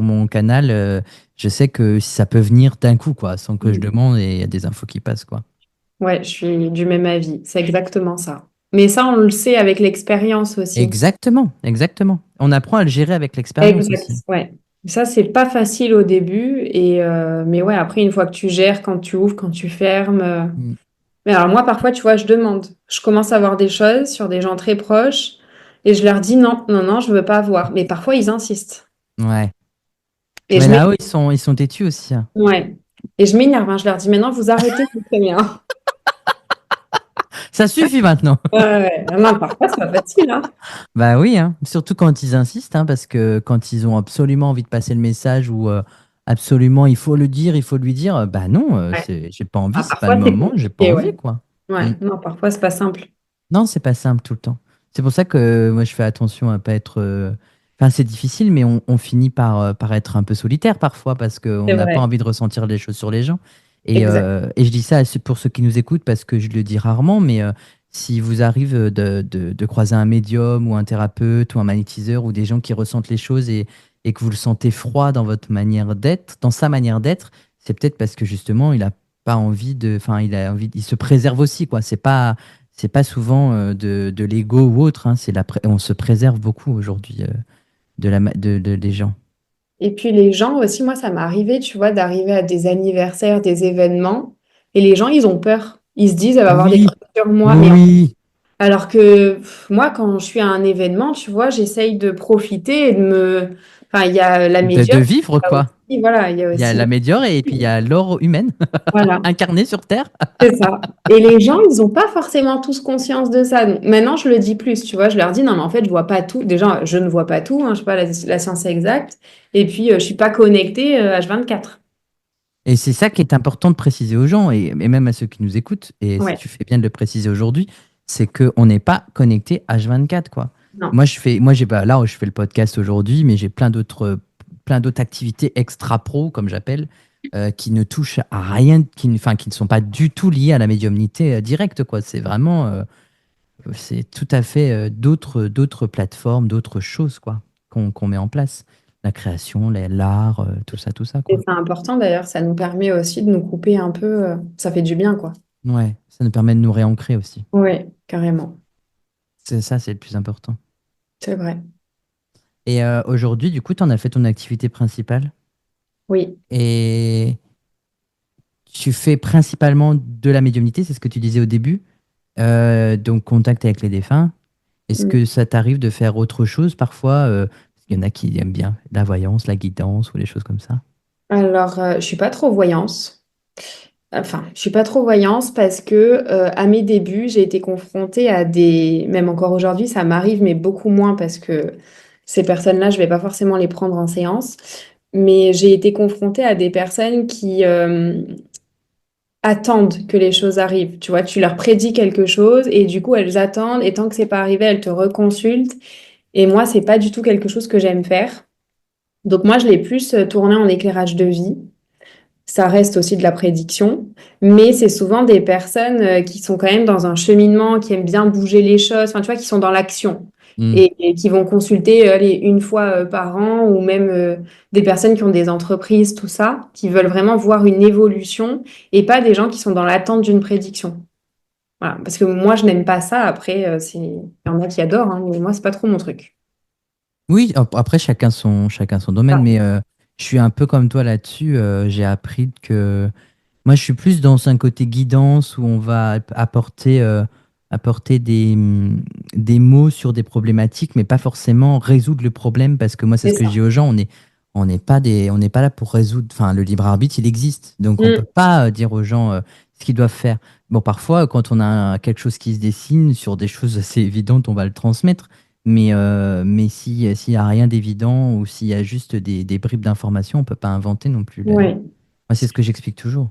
mon canal, je sais que ça peut venir d'un coup, quoi, sans que je Mm. demande et il y a des infos qui passent, quoi. Ouais, je suis du même avis. C'est exactement ça. Mais ça, on le sait avec l'expérience aussi. Exactement, exactement. On apprend à le gérer avec l'expérience Exact, aussi. ouais. Ça, c'est pas facile au début, mais ouais, après, une fois que tu gères, quand tu ouvres, quand tu fermes. Mm. Mais alors, moi, parfois, tu vois, je demande. Je commence à voir des choses sur des gens très proches et je leur dis non, non, non, je veux pas voir. Mais parfois, ils insistent. Ouais. Et Mais je là-haut, m'énerve. ils sont têtus aussi, hein. Ouais. Et je m'énerve, hein. Je leur dis maintenant, vous arrêtez, c'est très bien. Ça suffit maintenant. Ouais, ouais. Ah non, parfois, c'est pas facile, hein. Bah oui, hein. Surtout quand ils insistent, hein, parce que quand ils ont absolument envie de passer le message ou absolument il faut le dire, il faut lui dire, bah non, Ouais. j'ai pas envie, Ah, c'est pas le parfois, c'est moment, j'ai pas compliqué, envie, ouais. quoi. Ouais. Mm. Non, parfois, c'est pas simple. Non, c'est pas simple tout le temps. C'est pour ça que moi je fais attention à pas être. Enfin, c'est difficile, mais on finit par être un peu solitaire parfois parce qu'on C'est n'a pas vrai. envie de ressentir des choses sur les gens. Exact. Et je dis ça pour ceux qui nous écoutent parce que je le dis rarement, mais si vous arrive de croiser un médium ou un thérapeute ou un magnétiseur ou des gens qui ressentent les choses et que vous le sentez froid dans votre manière d'être, dans sa manière d'être, c'est peut-être parce que justement il a pas envie de. Enfin, il se préserve aussi, quoi. C'est pas souvent de l'ego ou autre, hein, on se préserve beaucoup aujourd'hui des gens. Et puis les gens aussi, moi, ça m'est arrivé, tu vois, d'arriver à des anniversaires, des événements, et les gens, ils ont peur. Ils se disent, elle va avoir des Oui, trucs sur moi. oui. Alors que moi, quand je suis à un événement, tu vois, j'essaye de profiter et de me. Enfin, il y a la De médium, vivre, il y a quoi. aussi, voilà, il y a Il y a aussi. la médiore et puis il y a l'or humaine, Voilà, incarnée sur Terre. c'est ça. Et les gens, ils n'ont pas forcément tous conscience de ça. Donc, maintenant, je le dis plus, tu vois, je leur dis, non, mais en fait, je vois pas tout. Déjà, je ne vois pas tout, hein, je sais pas la science exacte. Et puis, je suis pas connectée H24. Et c'est ça qui est important de préciser aux gens et même à ceux qui nous écoutent, et Ouais, tu fais bien de le préciser aujourd'hui, c'est qu'on n'est pas connecté H24, quoi. non. Moi, j'ai pas, là, je fais le podcast aujourd'hui, mais j'ai plein d'autres activités extra-pro, comme j'appelle, qui ne touchent à rien, enfin, qui ne sont pas du tout liées à la médiumnité directe, quoi. C'est vraiment, c'est tout à fait d'autres plateformes, d'autres choses, quoi, qu'on met en place. la création, l'art, tout ça, Et quoi. c'est important d'ailleurs, ça nous permet aussi de nous couper un peu, ça fait du bien, quoi. Ouais, ça nous permet de nous réancrer aussi. Oui, carrément, C'est ça, c'est le plus important. c'est vrai. Et aujourd'hui, du coup, tu en as fait ton activité principale Oui. et tu fais principalement de la médiumnité, c'est ce que tu disais au début, donc contact avec les défunts. Est-ce Mm. que ça t'arrive de faire autre chose parfois parce qu'il y en a qui aiment bien la voyance, la guidance ou les choses comme ça. Alors, je suis pas trop voyance. Enfin, je suis pas trop voyance parce que à mes débuts, j'ai été confrontée à des, même encore aujourd'hui, ça m'arrive, mais beaucoup moins parce que ces personnes-là, je vais pas forcément les prendre en séance. Mais j'ai été confrontée à des personnes qui attendent que les choses arrivent. Tu vois, tu leur prédis quelque chose et du coup, elles attendent et tant que c'est pas arrivé, elles te reconsultent. Et moi, c'est pas du tout quelque chose que j'aime faire. Donc moi, je l'ai plus tourné en éclairage de vie. Ça reste aussi de la prédiction, mais c'est souvent des personnes qui sont quand même dans un cheminement, qui aiment bien bouger les choses, enfin, tu vois, qui sont dans l'action Hmm. et qui vont consulter allez, une fois par an ou même des personnes qui ont des entreprises, tout ça, qui veulent vraiment voir une évolution et pas des gens qui sont dans l'attente d'une prédiction. Voilà, parce que moi, je n'aime pas ça. Après, il y en a qui adorent, hein, mais moi, c'est pas trop mon truc. Oui, après chacun son domaine, Ah, mais je suis un peu comme toi là-dessus. J'ai appris que moi je suis plus dans un côté guidance où on va apporter des mots sur des problématiques, mais pas forcément résoudre le problème parce que moi c'est c'est ce que je ça. dis aux gens, on n'est pas là pour résoudre. Enfin, le libre arbitre il existe, donc on peut Mm, pas dire aux gens ce qu'ils doivent faire. Bon, parfois quand on a quelque chose qui se dessine sur des choses assez évidentes, on va le transmettre. Mais s'il n'y a rien d'évident ou s'il y a juste des bribes d'informations, on ne peut pas inventer non plus. ouais. Moi, c'est ce que j'explique toujours.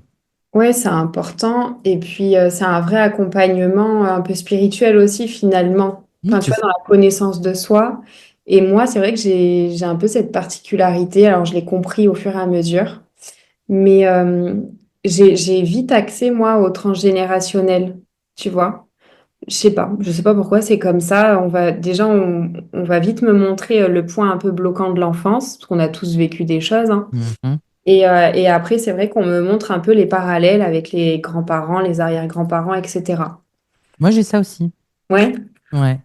Ouais, c'est important. Et puis, c'est un vrai accompagnement un peu spirituel aussi, finalement. Enfin, tu C'est vois, ça. dans la connaissance de soi. Et moi, c'est vrai que j'ai un peu cette particularité. Alors, je l'ai compris au fur et à mesure. Mais j'ai vite accès, moi, au transgénérationnel. Tu vois? Je sais pas pourquoi c'est comme ça. On va vite me montrer le point un peu bloquant de l'enfance, parce qu'on a tous vécu des choses, hein. Mhm. Et après, c'est vrai qu'on me montre un peu les parallèles avec les grands-parents, les arrière-grands-parents, etc. Moi, j'ai ça aussi. Ouais. Ouais.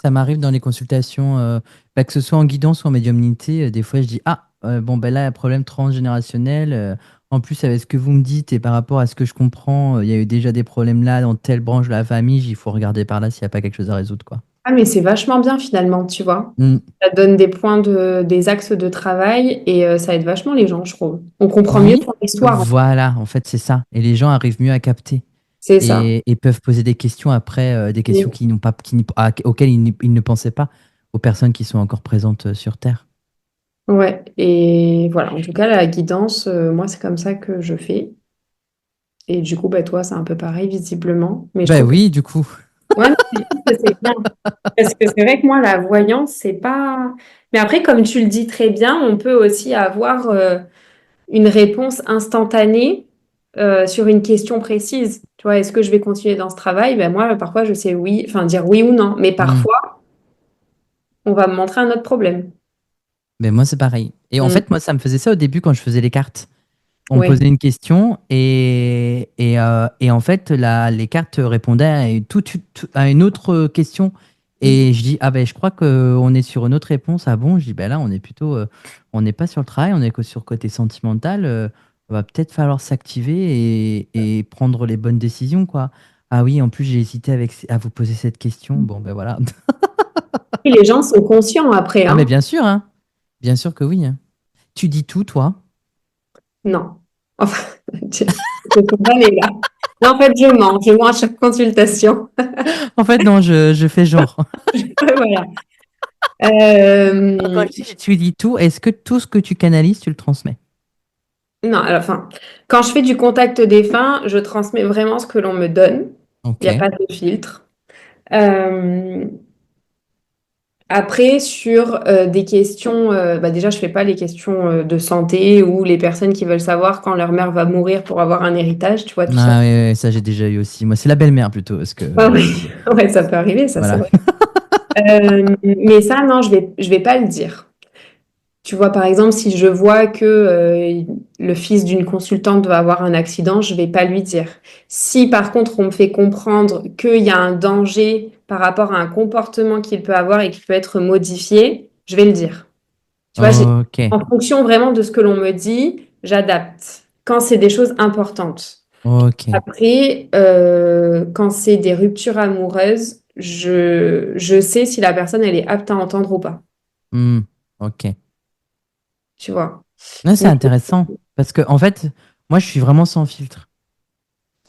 Ça m'arrive dans les consultations, que ce soit en guidance ou en médiumnité, des fois je dis, ah, bon, ben là, un problème transgénérationnel. En plus, avec ce que vous me dites et par rapport à ce que je comprends, il y a eu déjà des problèmes là dans telle branche de la famille, il faut regarder par là s'il n'y a pas quelque chose à résoudre, quoi. Ah, mais c'est vachement bien finalement, tu vois. Mm. Ça donne des axes de travail et ça aide vachement les gens, je trouve. On comprend mieux Oui, ton histoire, hein. voilà, en fait, c'est ça. Et les gens arrivent mieux à capter C'est ça. et peuvent poser des questions après, des questions Oui. qui n'ont pas, auxquelles ils ne pensaient pas aux personnes qui sont encore présentes sur Terre. Ouais. Et voilà, en tout cas, la guidance, moi, c'est comme ça que je fais. Et du coup, bah, toi, c'est un peu pareil, visiblement. Mais je Ben trouve que oui, du coup. ouais, non, mais je trouve que c'est bien. Parce que c'est vrai que moi, la voyance, c'est pas. Mais après, comme tu le dis très bien, on peut aussi avoir une réponse instantanée sur une question précise. Tu vois, est-ce que je vais continuer dans ce travail? Ben moi, parfois, je sais oui, enfin dire oui ou non. Mais Mm. parfois, on va me montrer un autre problème. Ben moi, c'est pareil. Et en Mm. fait, moi, ça me faisait ça au début quand je faisais les cartes. On me Ouais. posait une question et en fait, les cartes répondaient à à une autre question. Et je dis, ah ben, je crois qu'on est sur une autre réponse. Ah bon? Je dis, ben là, on est plutôt, on n'est pas sur le travail, on est que sur le côté sentimental. Va peut-être falloir s'activer et prendre les bonnes décisions, quoi. Ah oui, en plus, j'ai hésité à vous poser cette question. Bon, ben voilà. Et les gens sont conscients après, Ah, mais hein? bien sûr, hein. Bien sûr que oui, hein. Tu dis tout, toi? Non. Enfin, je peux pas aller là. Non, en fait, je mens à chaque consultation. En fait, non, je fais genre. Voilà. Quand je dis tu dis tout, est-ce que tout ce que tu canalises, tu le transmets? Non, alors, enfin, quand je fais du contact défunt, je transmets vraiment ce que l'on me donne. Il n'y a Ok. pas de filtre. Euh, Après, sur des questions, bah déjà, je fais pas les questions de santé ou les personnes qui veulent savoir quand leur mère va mourir pour avoir un héritage, tu vois, tout ça. Ah, ouais, ouais, ça j'ai déjà eu aussi. Moi, c'est la belle-mère plutôt, parce que Ah oui, ouais, ça peut arriver, ça, c'est voilà. vrai. Mais ça, non, je vais pas le dire. Tu vois, par exemple, si je vois que le fils d'une consultante va avoir un accident, je vais pas lui dire. Si par contre on me fait comprendre qu'il y a un danger par rapport à un comportement qu'il peut avoir et qui peut être modifié, je vais le dire. Tu vois, Ok, en fonction vraiment de ce que l'on me dit, j'adapte quand c'est des choses importantes. ok. Après, quand c'est des ruptures amoureuses, je sais si la personne elle est apte à entendre ou pas. Hmm, ok. Tu vois. Ouais, c'est Mais intéressant parce que en fait, moi, je suis vraiment sans filtre.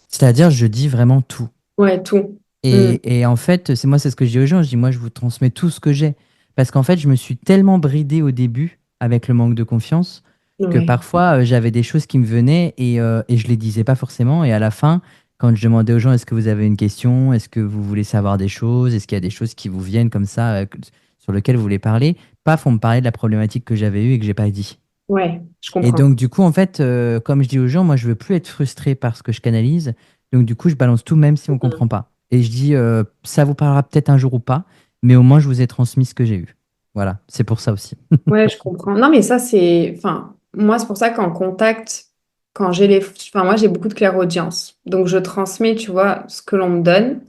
C'est-à-dire, je dis vraiment tout. ouais, tout. Mm. Et en fait, c'est ce que je dis aux gens. Je dis, moi, je vous transmets tout ce que j'ai. Parce qu'en fait, je me suis tellement bridé au début avec le manque de confiance que Ouais, parfois, j'avais des choses qui me venaient et je les disais pas forcément. Et à la fin, quand je demandais aux gens, est-ce que vous avez une question? Est-ce que vous voulez savoir des choses? Est-ce qu'il y a des choses qui vous viennent comme ça, sur lesquelles vous voulez parler? Paf, on me parlait de la problématique que j'avais eue et que j'ai pas dit. ouais, je Et comprends. donc, du coup, en fait, comme je dis aux gens, moi, je veux plus être frustré par ce que je canalise. Donc, du coup, je balance tout, même si on Mm. comprend pas. Et je dis, ça vous parlera peut-être un jour ou pas, mais au moins, je vous ai transmis ce que j'ai eu. Voilà, c'est pour ça aussi. Ouais, je comprends. Non, mais ça, c'est. Enfin, moi, c'est pour ça qu'en contact, quand j'ai les. Enfin, moi, j'ai beaucoup de clairaudience. Donc, je transmets, tu vois, ce que l'on me donne.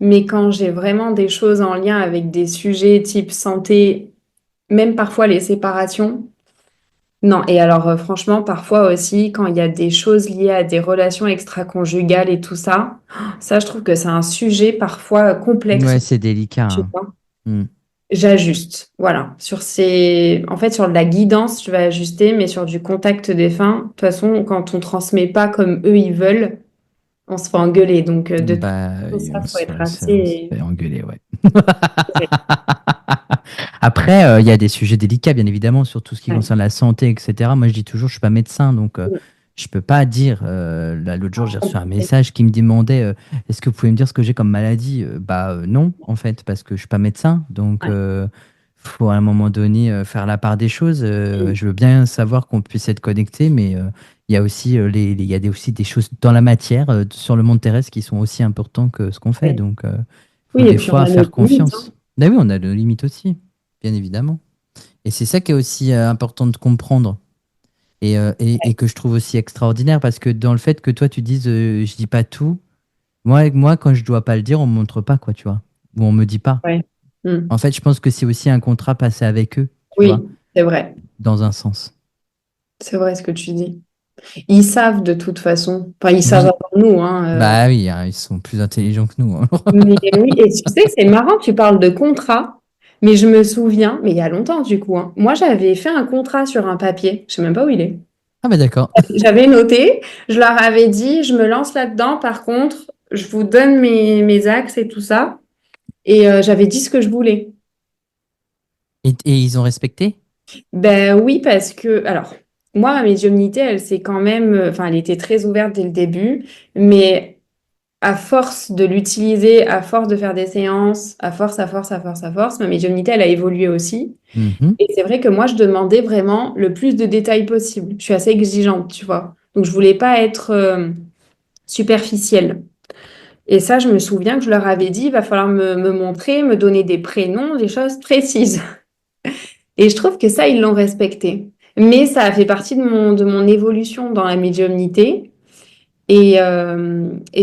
Mais quand j'ai vraiment des choses en lien avec des sujets type santé, même parfois les séparations, non. Et alors, franchement, parfois aussi, quand il y a des choses liées à des relations extra-conjugales et tout ça, ça, je trouve que c'est un sujet parfois complexe, Ouais, c'est délicat, tu hein. vois. Hmm. J'ajuste, voilà. En fait, sur de la guidance, je vais ajuster, mais sur du contact des fins, de toute façon, quand on transmet pas comme eux ils veulent, on se fait engueuler. Donc, de toute Bah, façon, ça, faut être on se assez. fait engueuler, ouais. Après, il y a des sujets délicats, bien évidemment, sur tout ce qui Ouais. concerne la santé, etc. Moi, je dis toujours, je suis pas médecin, donc Mm. je peux pas dire. Là, l'autre jour, Non, j'ai reçu un compliqué. message qui me demandait, est-ce que vous pouvez me dire ce que j'ai comme maladie? Bah non, en fait, parce que je suis pas médecin, donc Ouais. faut à un moment donné faire la part des choses. Mm. Je veux bien savoir qu'on puisse être connecté, mais il y a aussi il y a aussi des choses dans la matière, sur le monde terrestre, qui sont aussi importants que ce qu'on fait, Ouais. donc faut Oui, et des puis on fois a faire notre limite, confiance. hein. Ben oui, on a nos limites aussi, bien évidemment. Et c'est ça qui est aussi important de comprendre et que je trouve aussi extraordinaire parce que dans le fait que toi tu dises je dis pas tout, moi quand je dois pas le dire, on me montre pas quoi, tu vois, ou on me dit pas. Ouais. Mm. En fait, je pense que c'est aussi un contrat passé avec eux, tu vois, Oui, c'est vrai. dans un sens. C'est vrai ce que tu dis. Ils savent de toute façon. Enfin, ils savent Oui, avant nous, hein. bah oui, hein, ils sont plus intelligents que nous, hein. Mais oui, et tu sais, c'est marrant, tu parles de contrat, mais je me souviens, mais il y a longtemps du coup, hein, moi j'avais fait un contrat sur un papier, je sais même pas où il est. Ah bah d'accord. J'avais noté, je leur avais dit, je me lance là-dedans, par contre, je vous donne mes axes et tout ça, et j'avais dit ce que je voulais. Et ils ont respecté? Ben oui, parce que, alors, moi, ma médiumnité, elle s'est quand même, enfin, elle était très ouverte dès le début, mais à force de l'utiliser, à force de faire des séances, à force, ma médiumnité, elle a évolué aussi. Mhm. Et c'est vrai que moi, je demandais vraiment le plus de détails possible. Je suis assez exigeante, tu vois. Donc, je voulais pas être superficielle. Et ça, je me souviens que je leur avais dit, il va falloir me montrer, me donner des prénoms, des choses précises. Et je trouve que ça, ils l'ont respecté. Mais ça a fait partie de mon évolution dans la médiumnité. Et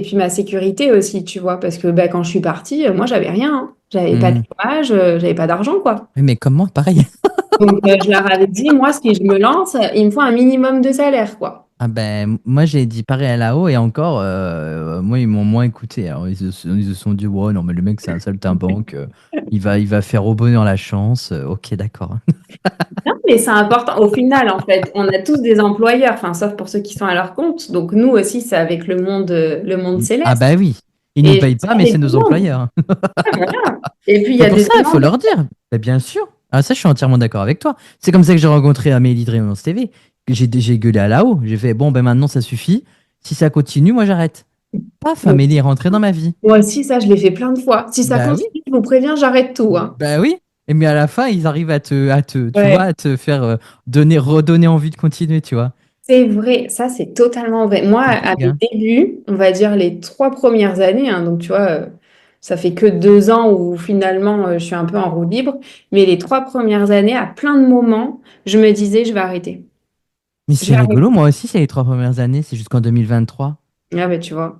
puis ma sécurité aussi, tu vois, parce que bah, quand je suis partie, moi, j'avais rien, hein. J'avais pas de Mhm. chômage, j'avais pas d'argent, quoi. Oui, mais comme moi, pareil. Donc, je leur avais dit, moi, si je me lance, il me faut un minimum de salaire, quoi. Ah ben, moi j'ai dit pareil à la haut et encore, moi ils m'ont moins écouté. Alors, ils se sont dit, ouais, non, mais le mec c'est un saltimbanque, il va faire au bonheur la chance. Ok, d'accord. Non, mais c'est important. Au final, en fait, on a tous des employeurs, enfin, sauf pour ceux qui sont à leur compte. Donc, nous aussi, c'est avec le monde Ah céleste. bah oui, ils nous Et payent pas, mais j'ai c'est des nos demandes. employeurs. Ouais, voilà. Et puis, il y C'est a pour des ça, il faut demandes. leur dire. Bah, bien sûr. Ah, ça, je suis entièrement d'accord avec toi. C'est comme ça que j'ai rencontré Amélie de Raymond TV. J'ai gueulé à la haut. J'ai fait, bon, ben maintenant ça suffit. Si ça continue, moi j'arrête. Paf, Donc, Amélie est rentrée dans ma vie. moi aussi, ça, je l'ai fait plein de fois. Si ça Bah oui. continue, je vous préviens, j'arrête tout, hein. Bah oui, et mais à la fin, ils arrivent tu vois, Ouais. à te faire redonner envie de continuer, tu vois. C'est vrai, ça c'est totalement vrai. Moi, C'est à dingue, mes hein. débuts, on va dire les 3 premières années, hein, donc tu vois, ça fait que 2 ans où finalement je suis un peu en roue libre. Mais les 3 premières années, à plein de moments, je me disais, je vais arrêter. Mais Je vais c'est arrêter. rigolo, moi aussi, c'est les 3 premières années, c'est jusqu'en 2023. Ah, ben, tu vois.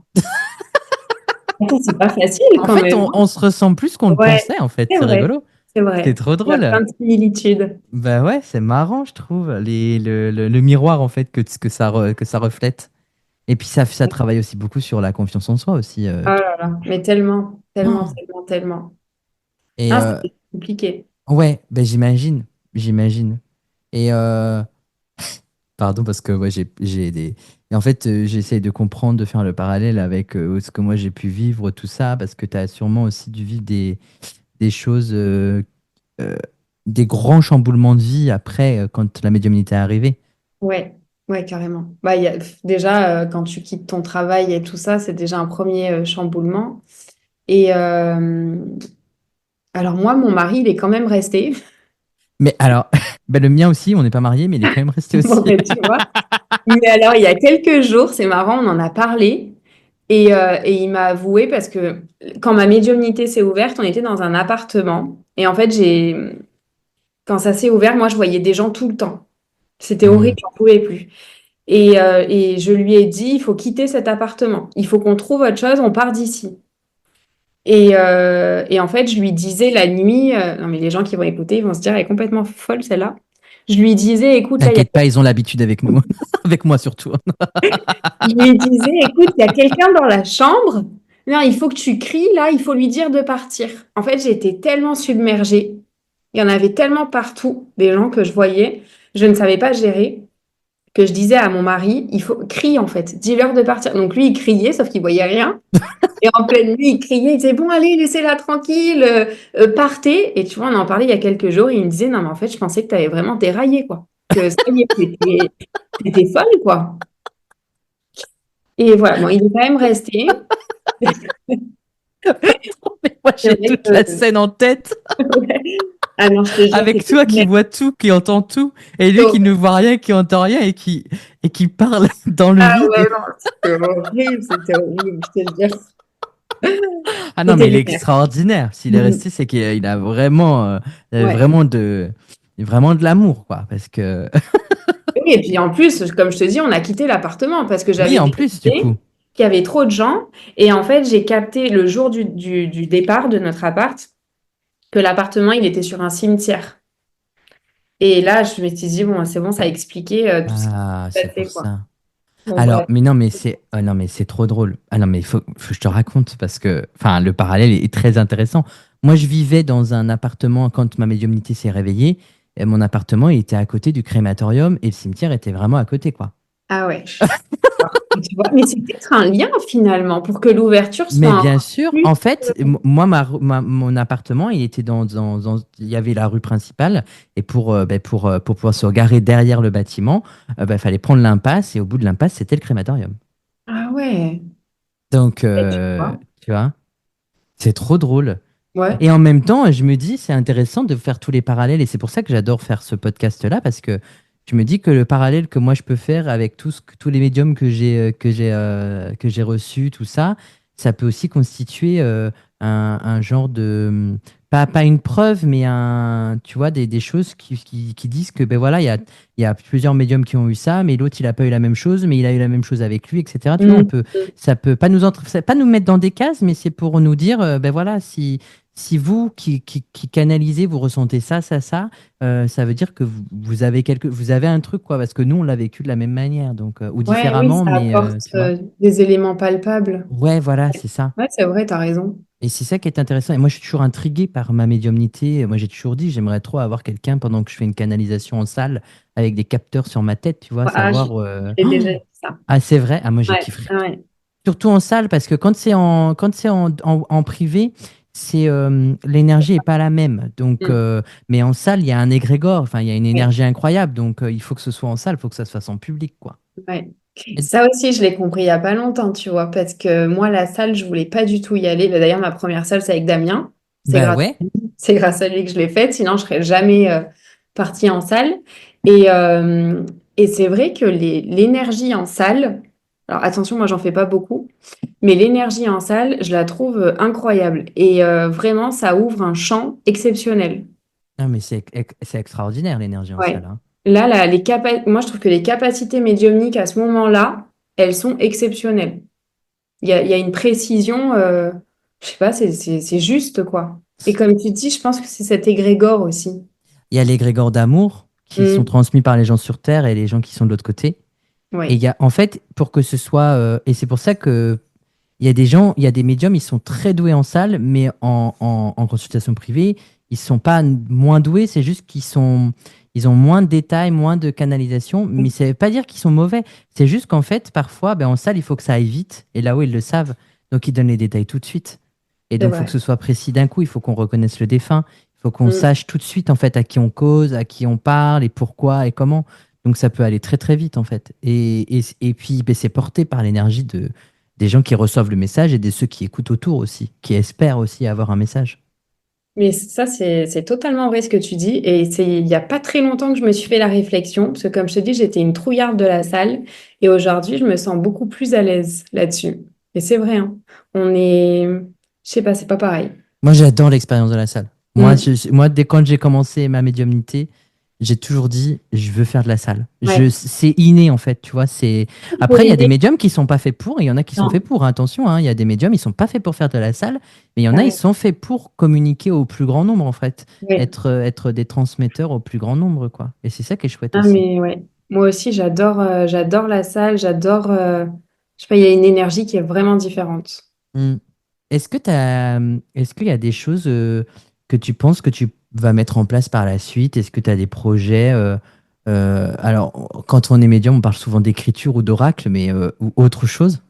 Attends, c'est pas facile En quand fait, même. on se ressent plus qu'on ne Ouais, pensait, en fait. c'est C'est vrai. rigolo. C'est C'est vrai. trop Il y a drôle. plein de similitudes. Bah ouais, c'est marrant, je trouve, le miroir, en fait, que ça reflète. Et puis, ça travaille aussi beaucoup sur la confiance en soi aussi. Oh là là, mais tellement, tellement, Oh. tellement, tellement. Et Ah, c'est compliqué. ouais, ben j'imagine, j'imagine. Et pardon, parce que ouais, j'ai des... Et en fait, j'essaye de comprendre, de faire le parallèle avec ce que moi j'ai pu vivre, tout ça, parce que tu as sûrement aussi dû vivre des choses, euh, des grands chamboulements de vie après, quand la médiumnité est arrivée. Ouais, ouais, carrément. Bah, déjà, quand tu quittes ton travail et tout ça, c'est déjà un premier chamboulement. Et alors moi, mon mari, il est quand même resté. Mais alors, ben, le mien aussi, on n'est pas mariés, mais il est quand même resté Bon, aussi. ben, tu vois. Mais alors, il y a quelques jours, c'est marrant, on en a parlé. Et il m'a avoué parce que quand ma médiumnité s'est ouverte, on était dans un appartement. Et en fait, quand ça s'est ouvert, moi, je voyais des gens tout le temps. C'était horrible, Hmm. j'en pouvais plus. Et je lui ai dit, il faut quitter cet appartement. Il faut qu'on trouve autre chose, on part d'ici. Et en fait, je lui disais la nuit, non mais les gens qui vont écouter, ils vont se dire, elle est complètement folle celle-là. Je lui disais, écoute, là, T'inquiète pas, ils ont l'habitude avec nous, avec moi surtout. je lui disais, écoute, il y a quelqu'un dans la chambre. Non, il faut que tu cries, là, il faut lui dire de partir. En fait, j'étais tellement submergée. Il y en avait tellement partout, des gens que je voyais. Je ne savais pas gérer, que je disais à mon mari, il faut crie en fait, dis-leur de partir. Donc lui, il criait, sauf qu'il voyait rien. Et en pleine nuit, il criait, il disait, bon, allez, laissez-la tranquille, partez. Et tu vois, on en parlait il y a quelques jours, et il me disait, non, mais en fait, je pensais que tu avais vraiment déraillé, quoi. Que ça y est, t'étais folle, quoi. Et voilà, bon, il est quand même resté. Mais moi, C'est j'ai vrai toute la que... scène en tête. Ouais. Ah non, je te jure, Avec toi qui vois tout, qui entend tout, et lui qui ne voit rien, qui entend rien, et qui parle dans le Ah vide. ouais, non, c'était horrible, je te le jure. Ah non, C'était mais il est lunaire. extraordinaire. S'il est Mhm. resté, c'est qu'il a vraiment, Ouais. vraiment de l'amour, quoi. Parce que, Oui, et puis en plus, comme je te dis, on a quitté l'appartement parce que oui, j'avais en plus, du coup. décidé qu'il y avait trop de gens. Et en fait, j'ai capté le jour du départ de notre appart que l'appartement, il était sur un cimetière. Et là, je me suis dit, bon, c'est bon, ça a expliqué tout ce qui Ah, s'est c'est pour passé, quoi. ça. Bon, Alors, bref. mais non, mais non, mais c'est trop drôle. Ah non, mais faut que je te raconte parce que, enfin, le parallèle est très intéressant. Moi, je vivais dans un appartement quand ma médiumnité s'est réveillée. Et mon appartement, il était à côté du crématorium et le cimetière était vraiment à côté, quoi. Ah ouais. Tu vois, mais c'est peut-être un lien finalement pour que l'ouverture soit Mais encore bien sûr, plus. en fait, moi, mon appartement, il était il y avait la rue principale, et pour pouvoir se garer derrière le bâtiment, il fallait prendre l'impasse, et au bout de l'impasse, c'était le crématorium. Ah ouais. Donc, Et tu vois. tu vois, c'est trop drôle. Ouais. Et en même temps, je me dis, c'est intéressant de faire tous les parallèles, et c'est pour ça que j'adore faire ce podcast-là, parce que je me dis que le parallèle que moi je peux faire avec tous les médiums que j'ai reçus, tout ça, ça peut aussi constituer un genre de, pas une preuve, mais tu vois, des choses qui disent que ben voilà, il y a plusieurs médiums qui ont eu ça, mais l'autre il a pas eu la même chose, mais il a eu la même chose avec lui, etc. Tu vois, Mm. ça peut pas pas nous mettre dans des cases, mais c'est pour nous dire, ben voilà, si vous qui canalisez, vous ressentez ça, ça veut dire que vous avez un truc, quoi, parce que nous, on l'a vécu de la même manière, donc, ou Ouais, oui, différemment, ça mais apporte tu vois. des éléments palpables. Ouais, voilà, c'est ça. Ouais, c'est vrai, t'as raison. Et c'est ça qui est intéressant. Et moi, je suis toujours intrigué par ma médiumnité. Moi, j'ai toujours dit, j'aimerais trop avoir quelqu'un pendant que je fais une canalisation en salle avec des capteurs sur ma tête, tu vois, Ah, savoir. j'ai déjà dit ça. Ah, c'est vrai. Ah, moi, j'ai Ouais, kiffé. ouais. Surtout en salle, parce que quand c'est en privé, l'énergie est pas la même. Donc, Mm. mais en salle, il y a un égrégore, enfin, il y a une Ouais, énergie incroyable. Donc, il faut que ce soit en salle, il faut que ça se fasse en public, quoi. ouais. Et- Ça aussi, je l'ai compris il y a pas longtemps, tu vois, parce que moi, la salle, je voulais pas du tout y aller. D'ailleurs, ma première salle, c'est avec Damien. C'est Bah grâce ouais. C'est grâce à lui que je l'ai faite, sinon je serais jamais partie en salle. Et c'est vrai que l'énergie en salle, Alors attention, moi j'en fais pas beaucoup, mais l'énergie en salle, je la trouve incroyable. Et vraiment, ça ouvre un champ exceptionnel. Non, mais c'est extraordinaire l'énergie en Ouais. salle, hein. Là, moi je trouve que les capacités médiumniques à ce moment-là, elles sont exceptionnelles. Il y a une précision, je sais pas, c'est juste quoi. Et comme tu dis, je pense que c'est cet égrégore aussi. Il y a les grégores d'amour qui sont Mm. transmis par les gens sur Terre et les gens qui sont de l'autre côté. Et il Ouais. y a, en fait, pour que ce soit, et c'est pour ça que il y a des gens, il y a des médiums, ils sont très doués en salle, mais en consultation privée, ils sont pas moins doués, c'est juste ils ont moins de détails, moins de canalisation, mais ça veut pas dire qu'ils sont mauvais. C'est juste qu'en fait, parfois, ben, en salle, il faut que ça aille vite, et là-haut, ils le savent, donc ils donnent les détails tout de suite. Et C'est donc, il faut que vrai. ce soit précis d'un coup, il faut qu'on reconnaisse le défunt, il faut qu'on Mm. sache tout de suite, en fait, à qui on cause, à qui on parle, et pourquoi, et comment. Donc, ça peut aller très, très vite, en fait. Et puis, ben, c'est porté par l'énergie des gens qui reçoivent le message et de ceux qui écoutent autour aussi, qui espèrent aussi avoir un message. Mais ça, c'est totalement vrai ce que tu dis. Et c'est il n'y a pas très longtemps que je me suis fait la réflexion, parce que comme je te dis, j'étais une trouillarde de la salle. Et aujourd'hui, je me sens beaucoup plus à l'aise là-dessus. Et c'est vrai, hein. Je sais pas, c'est pas pareil. Moi, j'adore l'expérience de la salle. Mm. Moi, dès quand j'ai commencé ma médiumnité, j'ai toujours dit, je veux faire de la salle. Ouais. C'est inné, en fait, tu vois. Faut Après, il y a des aimer. médiums qui sont pas faits pour, et il y en a qui sont faits Non. pour, hein. Attention, hein. Il y a des médiums, ils sont pas faits pour faire de la salle, mais il y en a, ils Ouais. sont faits pour communiquer au plus grand nombre, en fait. Ouais. Être des transmetteurs au plus grand nombre, quoi. Et c'est ça qui est chouette Ah, aussi. mais ouais. Moi aussi, j'adore la salle, je sais pas, il y a une énergie qui est vraiment différente. Hmm. Est-ce qu'il y a des choses que tu penses que tu vas mettre en place par la suite? Est-ce que tu as des projets alors, quand on est médium, on parle souvent d'écriture ou d'oracle, mais ou autre chose?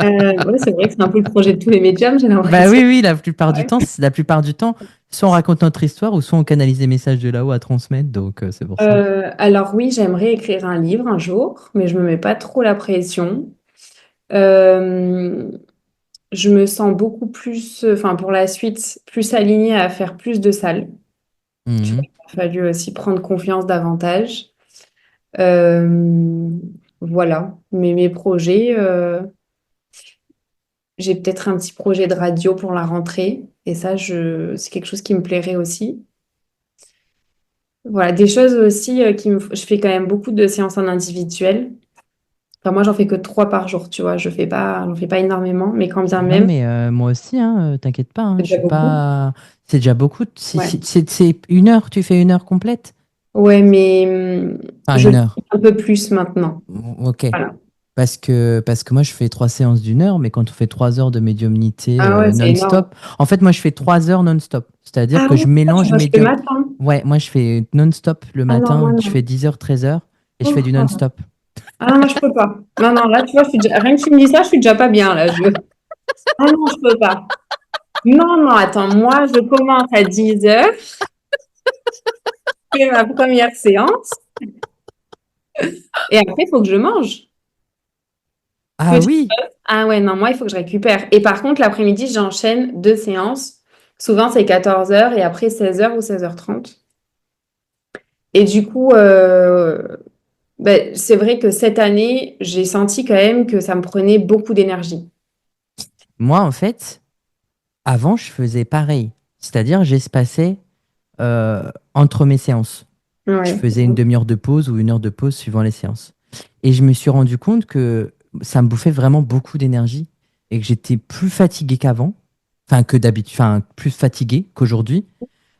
Ouais, c'est vrai que c'est un peu le projet de tous les médiums, j'ai Bah l'impression. oui, oui, la plupart du Ouais. temps, soit on raconte notre histoire ou soit on canalise des messages de là-haut à transmettre, donc c'est pour ça. Alors oui, j'aimerais écrire un livre un jour, mais je me mets pas trop la pression. Euh, je me sens beaucoup plus, enfin pour la suite, plus alignée à faire plus de salles. Tu vois, Mhm. il a fallu aussi prendre confiance davantage. Euh, voilà, mais mes projets, j'ai peut-être un petit projet de radio pour la rentrée, et ça, c'est quelque chose qui me plairait aussi. Voilà, des choses aussi je fais quand même beaucoup de séances en individuel. Enfin, moi, j'en fais que 3 par jour, tu vois. J'en fais pas énormément, mais quand bien Non, même, mais moi aussi, hein, t'inquiète pas, hein, c'est je déjà suis beaucoup. pas. C'est déjà beaucoup. Ouais. C'est 1 heure, tu fais 1 heure complète? Ouais, mais Enfin, je une le fais heure. un peu plus maintenant. Ok. Voilà. Parce que moi, je fais 3 séances d'1 heure, mais quand on fait 3 heures de médiumnité Ah ouais, c'est énorme. non-stop, en fait, moi, je fais 3 heures non-stop. C'est-à-dire Ah que ouais, je toi, tu mélange bosses le médium. matin. Ouais, moi, je fais non-stop le Ah non, moi matin, je non. fais 10 heures, 13 heures, et je fais Oh, du pardon. non-stop. Ah non, moi je peux pas. Non, non, là, tu vois, rien que tu me dis ça, je suis déjà pas bien, là. Ah non, je peux pas. Non, non, attends, moi, je commence à 10 heures, je fais ma première séance, et après, il faut que je mange. Ah Petite oui! pause. Ah ouais, non, moi, il faut que je récupère. Et par contre, l'après-midi, j'enchaîne 2 séances. Souvent, c'est 14 heures et après 16 heures ou 16h30. Et du coup, ben, c'est vrai que cette année, j'ai senti quand même que ça me prenait beaucoup d'énergie. Moi, en fait, avant, je faisais pareil. C'est-à-dire, j'espaçais entre mes séances. Je Ouais, faisais une demi-heure de pause ou 1 heure de pause suivant les séances. Et je me suis rendu compte que ça me bouffait vraiment beaucoup d'énergie et que j'étais plus fatigué qu'avant, enfin que d'habitude, enfin plus fatigué qu'aujourd'hui.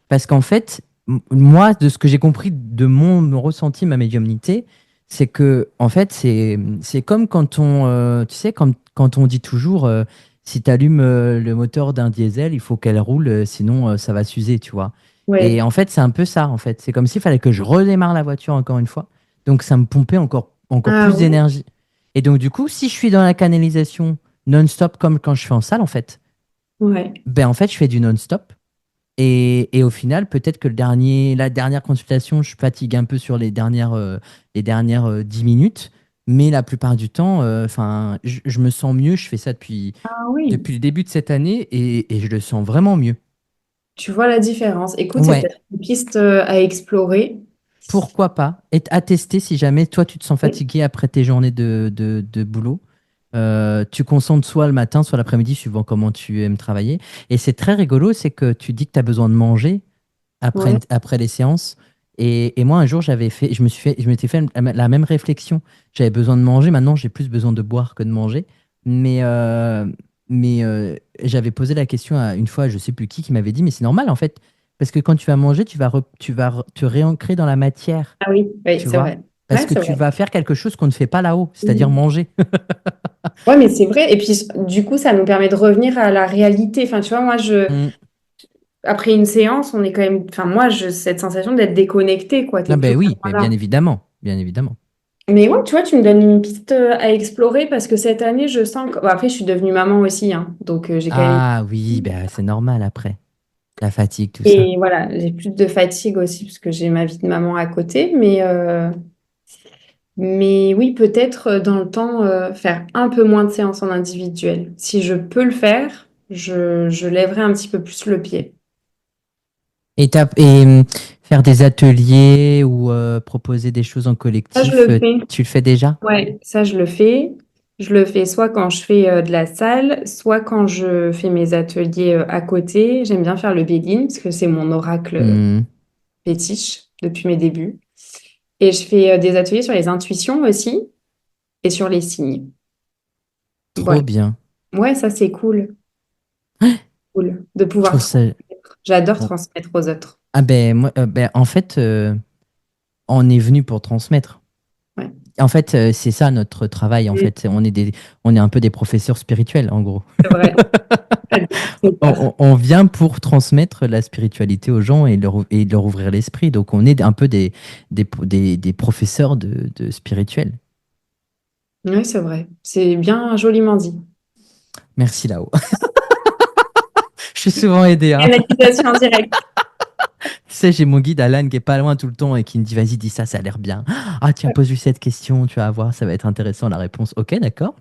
Parce qu'en fait, moi, de ce que j'ai compris de mon ressenti, ma médiumnité, c'est que en fait, c'est comme quand tu sais, quand on dit toujours, si tu allumes le moteur d'un diesel, il faut qu'elle roule, sinon ça va s'user, tu vois. Et ouais. en fait, c'est un peu ça, en fait. C'est comme s'il fallait que je redémarre la voiture encore une fois. Donc, ça me pompait encore Ah plus ouais, d'énergie. Et donc, du coup, si je suis dans la canalisation non-stop comme quand je fais en salle, en fait, ouais. ben en fait, je fais du non-stop. Et au final, peut-être que la dernière consultation, je fatigue un peu sur les dernières 10 minutes, mais la plupart du temps, enfin, je me sens mieux. Je fais ça Ah oui. depuis le début de cette année et je le sens vraiment mieux. Tu vois la différence. Écoute, c'est Ouais, peut-être une piste à explorer. pourquoi pas? Et à tester si jamais toi tu te sens Oui, fatigué après tes journées de boulot. Tu concentres soit le matin, soit l'après-midi, suivant comment tu aimes travailler. Et c'est très rigolo, c'est que tu dis que tu as besoin de manger après, ouais. après les séances. Et moi, un jour, je m'étais fait la même réflexion. J'avais besoin de manger. Maintenant, j'ai plus besoin de boire que de manger. Mais, euh, mais j'avais posé la question à une fois, je sais plus qui m'avait dit, mais c'est normal en fait. Parce que quand tu vas manger, tu vas te réancrer dans la matière, Ah oui, oui, tu c'est vois. vrai. Parce Ouais, que c'est tu vrai. vas faire quelque chose qu'on ne fait pas là-haut, c'est-à-dire Mhm. manger. Ouais, mais c'est vrai. Et puis, du coup, ça nous permet de revenir à la réalité. Enfin, tu vois, Mm. après une séance, on est quand même, enfin, moi, cette sensation d'être déconnecté, quoi. T'es Ah plus ben oui, vraiment mais bien là. évidemment, bien évidemment. Mais ouais, tu vois, tu me donnes une piste à explorer parce que cette année, je sens que, bon, après, je suis devenue maman aussi, hein, donc j'ai quand même. Ah oui, ben c'est normal après. La fatigue, tout ça. Et voilà, j'ai plus de fatigue aussi parce que j'ai ma vie de maman à côté. Mais oui, peut-être dans le temps, faire un peu moins de séances en individuel. Si je peux le faire, je lèverai un petit peu plus le pied. Faire des ateliers ou proposer des choses en Ça, je collectif, le fais. tu le fais déjà? Ouais, ça, je le fais. Je le fais soit quand je fais de la salle, soit quand je fais mes ateliers à côté. J'aime bien faire le Béline parce que c'est mon oracle Hmm, fétiche depuis mes débuts. Et je fais des ateliers sur les intuitions aussi et sur les signes. trop Voilà. bien. Ouais, ça, c'est cool. Cool de Je pouvoir trouve ça. transmettre. J'adore Bon. transmettre aux autres. Ah ben, moi, en fait, on est venu pour transmettre. Ouais, En fait, c'est ça notre travail. En mm, fait, on est un peu des professeurs spirituels, en gros. c'est vrai. J'adore cette part. On vient pour transmettre la spiritualité aux gens et leur ouvrir l'esprit. Donc, on est un peu des professeurs de spirituels. Ouais, c'est vrai. C'est bien joliment dit. Merci là-haut. Je suis souvent aidé, hein. Canalisation en direct. Tu sais, j'ai mon guide Alan qui est pas loin tout le temps et qui me dit, vas-y, dis ça, ça a l'air bien. Ah, tiens, pose-lui cette question, tu vas voir, ça va être intéressant la réponse. Ok, d'accord.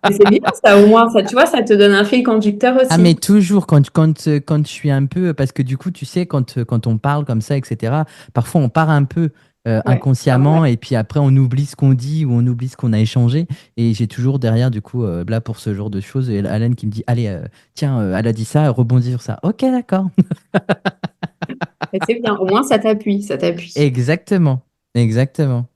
Mais c'est bien ça, au moins, ça, tu vois, ça te donne un fil conducteur Ah, mais aussi. toujours, quand je suis un peu, parce que du coup, tu sais, quand on parle comme ça, etc., parfois on part un peu Ouais, c'est inconsciemment vrai. et puis après on oublie ce qu'on dit ou on oublie ce qu'on a échangé. Et j'ai toujours derrière, du coup, là pour ce genre de choses, et Alan qui me dit, allez, tiens, elle a dit ça, rebondis sur ça. Ok, d'accord. Et c'est bien, au moins ça t'appuie, ça t'appuie. Exactement, exactement.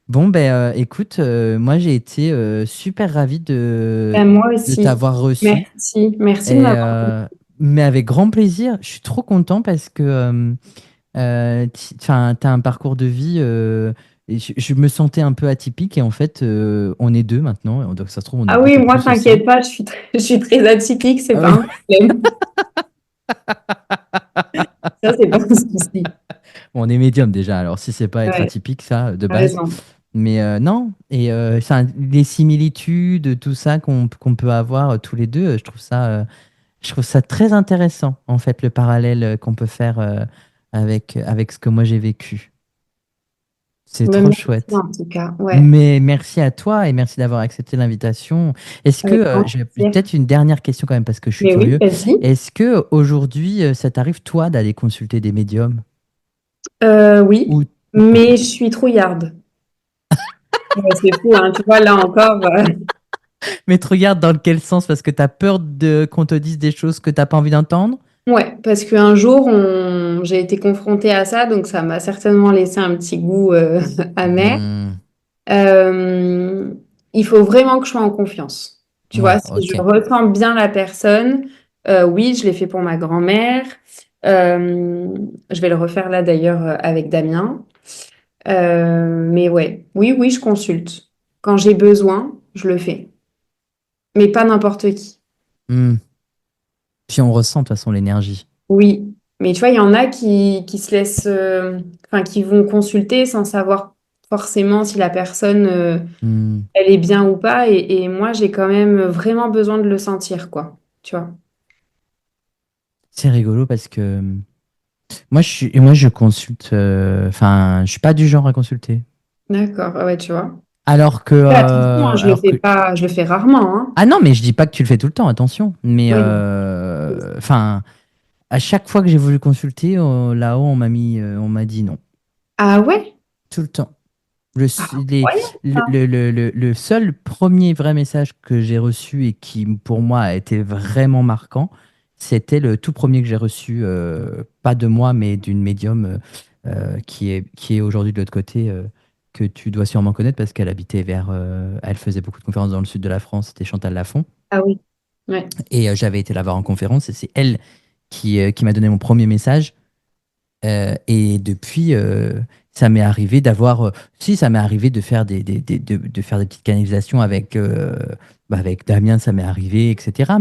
Bon, ben écoute, moi j'ai été super ravi Ben, moi de aussi. t'avoir reçu. Merci, merci de Et, m'avoir. mais avec grand plaisir, je suis trop content parce que t'as un parcours de vie. Et je me sentais un peu atypique et en fait, on est deux maintenant. Donc ça se trouve, on est Ah oui, beaucoup moi, plus aussi. t'inquiète pas, je suis très atypique, c'est Ah pas oui. un problème. Ça, c'est pas un souci. On est médium déjà, alors si c'est pas être Ouais, atypique, ça, de t'as base. raison. Mais non, et les similitudes, tout ça qu'on peut avoir tous les deux, je trouve ça très intéressant, en fait, le parallèle qu'on peut faire avec ce que moi j'ai vécu. C'est Ben, trop merci chouette. en tout cas, ouais, Mais merci à toi et merci d'avoir accepté l'invitation. Est-ce que, avec grand j'ai plaisir. peut-être une dernière question quand même parce que je suis Mais oui, curieux. vas-y. Est-ce que aujourd'hui, ça t'arrive toi d'aller consulter des médiums? Oui, Ou... Ok. mais je suis trouillarde. Ouais, c'est fou, hein, tu vois, là encore. Mais tu regardes dans quel sens? Parce que tu as peur de qu'on te dise des choses que t'as pas envie d'entendre? Ouais, parce qu'un jour, j'ai été confrontée à ça, donc ça m'a certainement laissé un petit goût amer. Hmm, Euh, il faut vraiment que je sois en confiance. Tu vois, ouais, si je ok. ressens bien la personne, oui, je l'ai fait pour ma grand-mère. Euh, je vais le refaire là d'ailleurs avec Damien. Mais ouais, oui, oui, je consulte. Quand j'ai besoin, je le fais. Mais pas n'importe qui. Hmm. Puis on ressent de toute façon l'énergie. Oui, mais tu vois, il y en a qui se laissent, enfin, qui vont consulter sans savoir forcément si la personne, Hmm. elle est bien ou pas. Et moi, j'ai quand même vraiment besoin de le sentir, quoi. Tu vois. C'est rigolo parce que moi je consulte. Enfin, je suis pas du genre à consulter. D'accord, ah ouais, tu vois. Alors que, Fais attention, hein, je le alors fais que, pas, je le fais rarement, hein. ah non, mais je dis pas que tu le fais tout le temps, attention. Mais Oui, non. enfin, à chaque fois que j'ai voulu consulter, là-haut, on m'a dit non. Ah ouais? tout le temps. Le, Ah, les- incroyable ça. le seul premier vrai message que j'ai reçu et qui, pour moi, a été vraiment marquant, c'était le tout premier que j'ai reçu, pas de moi, mais d'une médium qui est aujourd'hui de l'autre côté, que tu dois sûrement connaître parce qu'elle habitait elle faisait beaucoup de conférences dans le sud de la France, c'était Chantal Lafont. Ah oui. Ouais. Et j'avais été la voir en conférence et c'est elle qui m'a donné mon premier message. Et depuis, ça m'est arrivé d'avoir, si ça m'est arrivé de faire de faire des petites canalisations avec Damien, ça m'est arrivé, etc.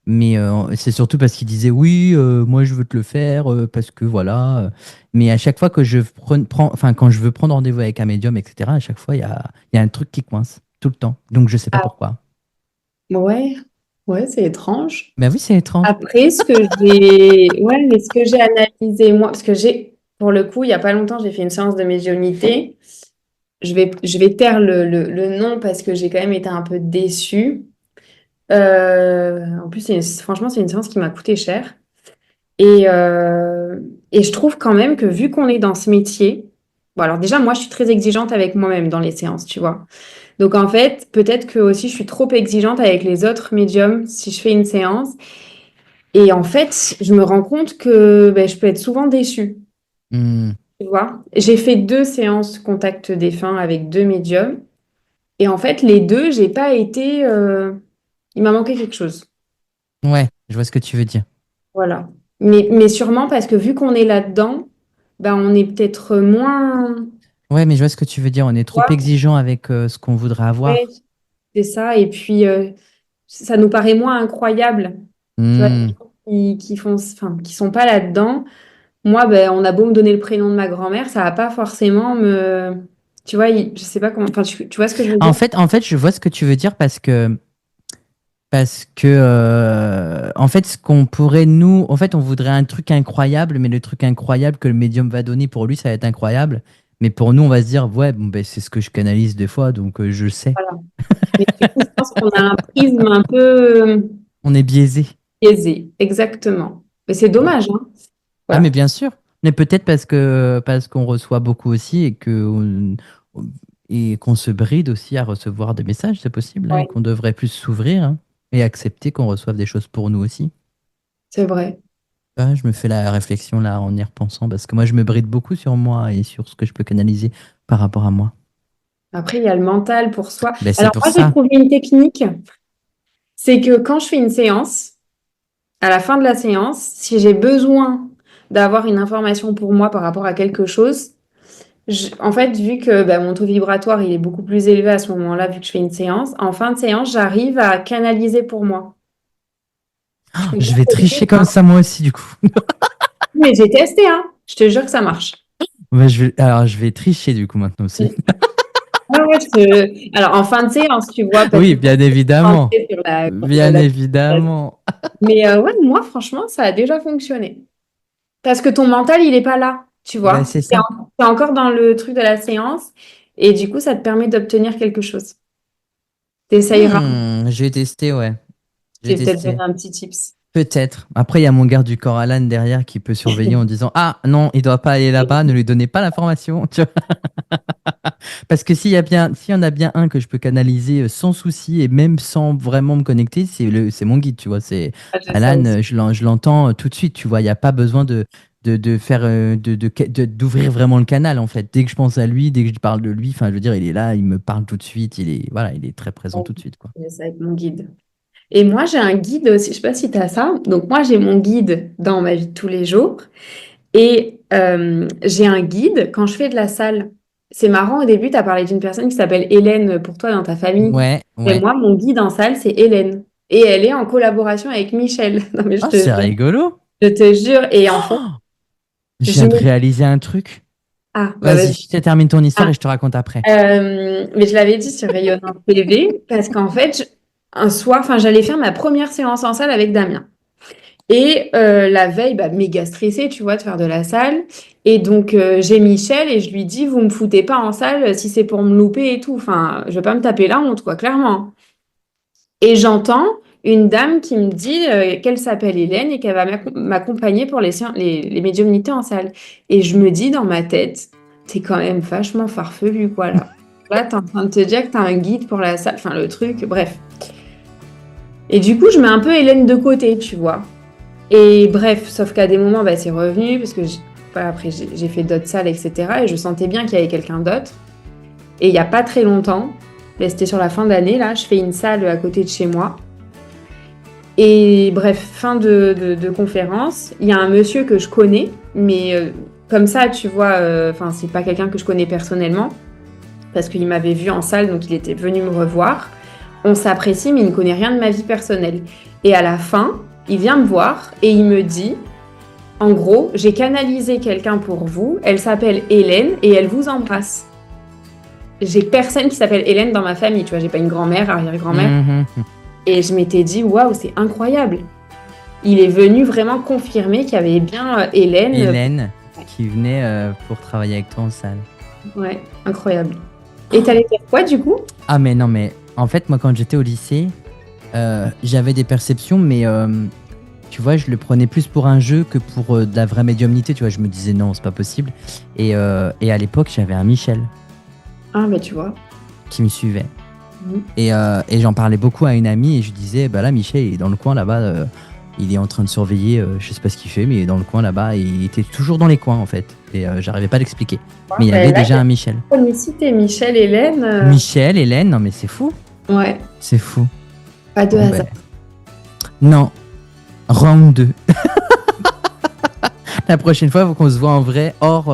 Mais c'est surtout parce qu'il disait oui, moi je veux te le faire parce que voilà. Mais à chaque fois que enfin quand je veux prendre rendez-vous avec un médium, etc. À chaque fois il y a un truc qui coince tout le temps. Donc je sais pas Ah pourquoi. ouais. Ouais, c'est étrange. Mais oui, c'est étrange. Après, ce que j'ai analysé moi, parce que pour le coup, il y a pas longtemps, j'ai fait une séance de médiumnité. Je vais taire le nom parce que j'ai quand même été un peu déçue. En plus, franchement, c'est une séance qui m'a coûté cher. Et, euh, et je trouve quand même que vu qu'on est dans ce métier, bon, alors déjà, moi, je suis très exigeante avec moi-même dans les séances, tu vois. Donc, en fait, peut-être que aussi, je suis trop exigeante avec les autres médiums si je fais une séance. Et en fait, je me rends compte que ben, je peux être souvent déçue, Hmm. tu vois. J'ai fait 2 séances contact défunt avec 2 médiums. Et en fait, les deux, j'ai pas été. Il m'a manqué quelque chose. Ouais, je vois ce que tu veux dire. Voilà. Mais sûrement parce que vu qu'on est là-dedans, ben, on est peut-être moins. Ouais, mais je vois ce que tu veux dire. On est trop Ouais, exigeant avec ce qu'on voudrait ouais, avoir. c'est ça. Et puis, ça nous paraît moins incroyable. Tu vois, Hmm. qui font, enfin, qui sont pas là-dedans. Moi, ben, on a beau me donner le prénom de ma grand-mère, ça va pas forcément me. Tu vois, je sais pas comment. Enfin, tu vois ce que je veux dire? En fait, je vois ce que tu veux dire parce que en fait, ce qu'on pourrait nous, en fait, on voudrait un truc incroyable, mais le truc incroyable que le médium va donner pour lui, ça va être incroyable. Mais pour nous, on va se dire, ouais, bon, ben, c'est ce que je canalise des fois, donc je le sais. Voilà. Mais du coup, je pense qu'on a un prisme un peu On est biaisé. biaisé. Exactement. Mais c'est Ouais. dommage, hein? Ah, mais Voilà. bien sûr. Mais peut-être parce qu'on reçoit beaucoup aussi et qu'on se bride aussi à recevoir des messages, c'est possible, hein, et Ouais, qu'on devrait plus s'ouvrir, hein, et accepter qu'on reçoive des choses pour nous aussi. c'est vrai. Ah, je me fais la réflexion là en y repensant parce que moi je me bride beaucoup sur moi et sur ce que je peux canaliser par rapport à moi. Après, il y a le mental pour soi. Ben, c'est Alors, pour moi, j'ai ça. trouvé une technique. C'est que quand je fais une séance, à la fin de la séance, si j'ai besoin d'avoir une information pour moi par rapport à quelque chose, en fait, vu que bah, mon taux vibratoire il est beaucoup plus élevé à ce moment-là, vu que je fais une séance, en fin de séance, j'arrive à canaliser pour moi. Je Ah, sais pas je vais si c'est tricher comme ça, ça moi aussi du coup. mais j'ai testé, hein. Je te jure que ça marche. Ben, alors je vais tricher du coup maintenant aussi. Ouais, ouais, alors, en fin de séance, tu vois, parce que Oui, bien évidemment. sur Bien évidemment. Mais ouais, moi, franchement, ça a déjà fonctionné. Parce que ton mental, il n'est pas là, tu Ben, vois. c'est ça. T'es encore dans le truc de la séance et du coup, ça te permet d'obtenir quelque chose. T'essayeras. Je vais tester, ouais. Je Je vais vais peut-être donner tester. un petit tips. Peut-être. Après, il y a mon garde du corps Alan derrière qui peut surveiller en disant, ah non, il doit pas aller là-bas, ne lui donnez pas l'information. Tu vois. Parce que s'il y en a bien un que je peux canaliser sans souci et même sans vraiment me connecter, c'est mon guide, tu vois. C'est Ah, j'ai ça Alan, aussi. je l'entends tout de suite, tu vois. Il n'y a pas besoin de faire, d'ouvrir vraiment le canal, en fait. Dès que je pense à lui, dès que je parle de lui, enfin, je veux dire, il est là, il me parle tout de suite, voilà, il est très présent tout de suite, quoi. J'ai ça avec mon guide. Et moi, j'ai un guide aussi. Je sais pas si tu as ça. Donc, moi, j'ai mon guide dans ma vie de tous les jours. Et j'ai un guide quand je fais de la salle. C'est marrant, au début, tu as parlé d'une personne qui s'appelle Hélène pour toi dans ta famille. Ouais, Et ouais. moi, mon guide en salle, c'est Hélène. Et elle est en collaboration avec Michel. Non, mais Oh, c'est rigolo. je te jure. Et en fait, Oh, je je viens de me... réaliser un truc. Ah, bah Vas-y, vas-y. je te termine ton histoire Ah, et je te raconte après. mais je l'avais dit sur Rayonnant TV parce qu'en fait, un soir, enfin, j'allais faire ma première séance en salle avec Damien. Et la veille, bah, méga stressée, tu vois, de faire de la salle. Et donc, j'ai Michel et je lui dis, vous me foutez pas en salle si c'est pour me louper et tout. Enfin, je vais pas me taper la honte, quoi, clairement. Et j'entends une dame qui me dit qu'elle s'appelle Hélène et qu'elle va m'accompagner pour les médiumnités en salle. Et je me dis dans ma tête, t'es quand même vachement farfelu, quoi, là. Là, t'es en train de te dire que t'as un guide pour la salle, enfin, le truc, bref. Et du coup, je mets un peu Hélène de côté, tu vois. Et bref, sauf qu'à des moments, c'est revenu, parce que après, j'ai fait d'autres salles, etc. Et je sentais bien qu'il y avait quelqu'un d'autre. Et il n'y a pas très longtemps, c'était sur la fin d'année, là, je fais une salle à côté de chez moi. Et bref, fin de conférence, il y a un monsieur que je connais, mais comme ça, tu vois, c'est pas quelqu'un que je connais personnellement, parce qu'il m'avait vu en salle, donc il était venu me revoir. On s'apprécie, mais il ne connaît rien de ma vie personnelle. Et à la fin, il vient me voir et il me dit, en gros, j'ai canalisé quelqu'un pour vous, elle s'appelle Hélène et elle vous embrasse. J'ai personne qui s'appelle Hélène dans ma famille, tu vois, j'ai pas une grand-mère, arrière-grand-mère. Et je m'étais dit, waouh, c'est incroyable. Il est venu vraiment confirmer qu'il y avait bien Hélène. Hélène, qui venait pour travailler avec toi en salle. Ouais, incroyable. Et t'allais faire quoi, du coup? Ah, mais non, mais en fait, moi, quand j'étais au lycée, j'avais des perceptions, mais tu vois, je le prenais plus pour un jeu que pour de la vraie médiumnité. Tu vois, je me disais, non, c'est pas possible. Et à l'époque, j'avais un Michel. Ah, mais tu vois. Qui me suivait. Et j'en parlais beaucoup à une amie et je disais, bah là, Michel, il est dans le coin là-bas, il est en train de surveiller, je sais pas ce qu'il fait, mais il est dans le coin là-bas et il était toujours dans les coins en fait. Et j'arrivais pas à l'expliquer. Mais il y avait déjà un Michel. Cité Michel, Hélène. Michel, Hélène, non mais c'est fou. Ouais. C'est fou. Pas de hasard. Non. Round 2. La prochaine fois, il faut qu'on se voit en vrai hors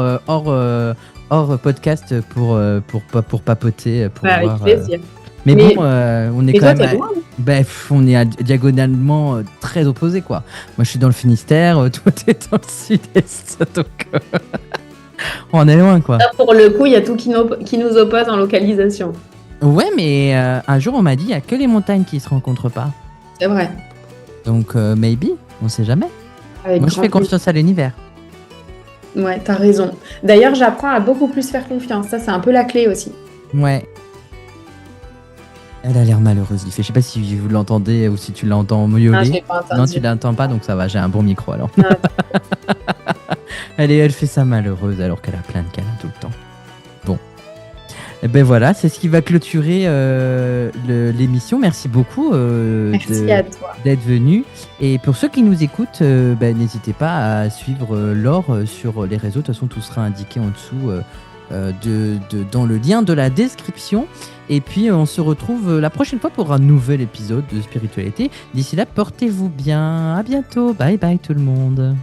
podcast pour papoter. Pour avec voir, plaisir. Mais bon, on est quand même. Loin, on est diagonalement très opposés, quoi. Moi, je suis dans le Finistère, toi, t'es dans le Sud-Est, donc on est loin, quoi. Là, pour le coup, il y a tout qui nous oppose en localisation. Ouais, mais un jour, on m'a dit, il n'y a que les montagnes qui se rencontrent pas. C'est vrai. Donc, maybe, on sait jamais. Avec moi, je fais confiance à l'univers. Ouais, t'as raison. D'ailleurs, j'apprends à beaucoup plus faire confiance. Ça, c'est un peu la clé aussi. Ouais. Elle a l'air malheureuse, Liff. Je sais pas si vous l'entendez ou si tu l'entends miauler. Ah, je l'ai pas entendu. Non, tu l'entends pas, donc ça va, j'ai un bon micro alors. Elle fait ça malheureuse alors qu'elle a plein de câlins tout le temps. Bon. Et ben voilà, c'est ce qui va clôturer l'émission. Merci beaucoup Merci à toi d'être venu. Et pour ceux qui nous écoutent, n'hésitez pas à suivre Laure sur les réseaux. De toute façon, tout sera indiqué en dessous dans le lien de la description. Et puis on se retrouve la prochaine fois pour un nouvel épisode de Spiritualité. D'ici là, portez-vous bien. À bientôt. Bye bye tout le monde.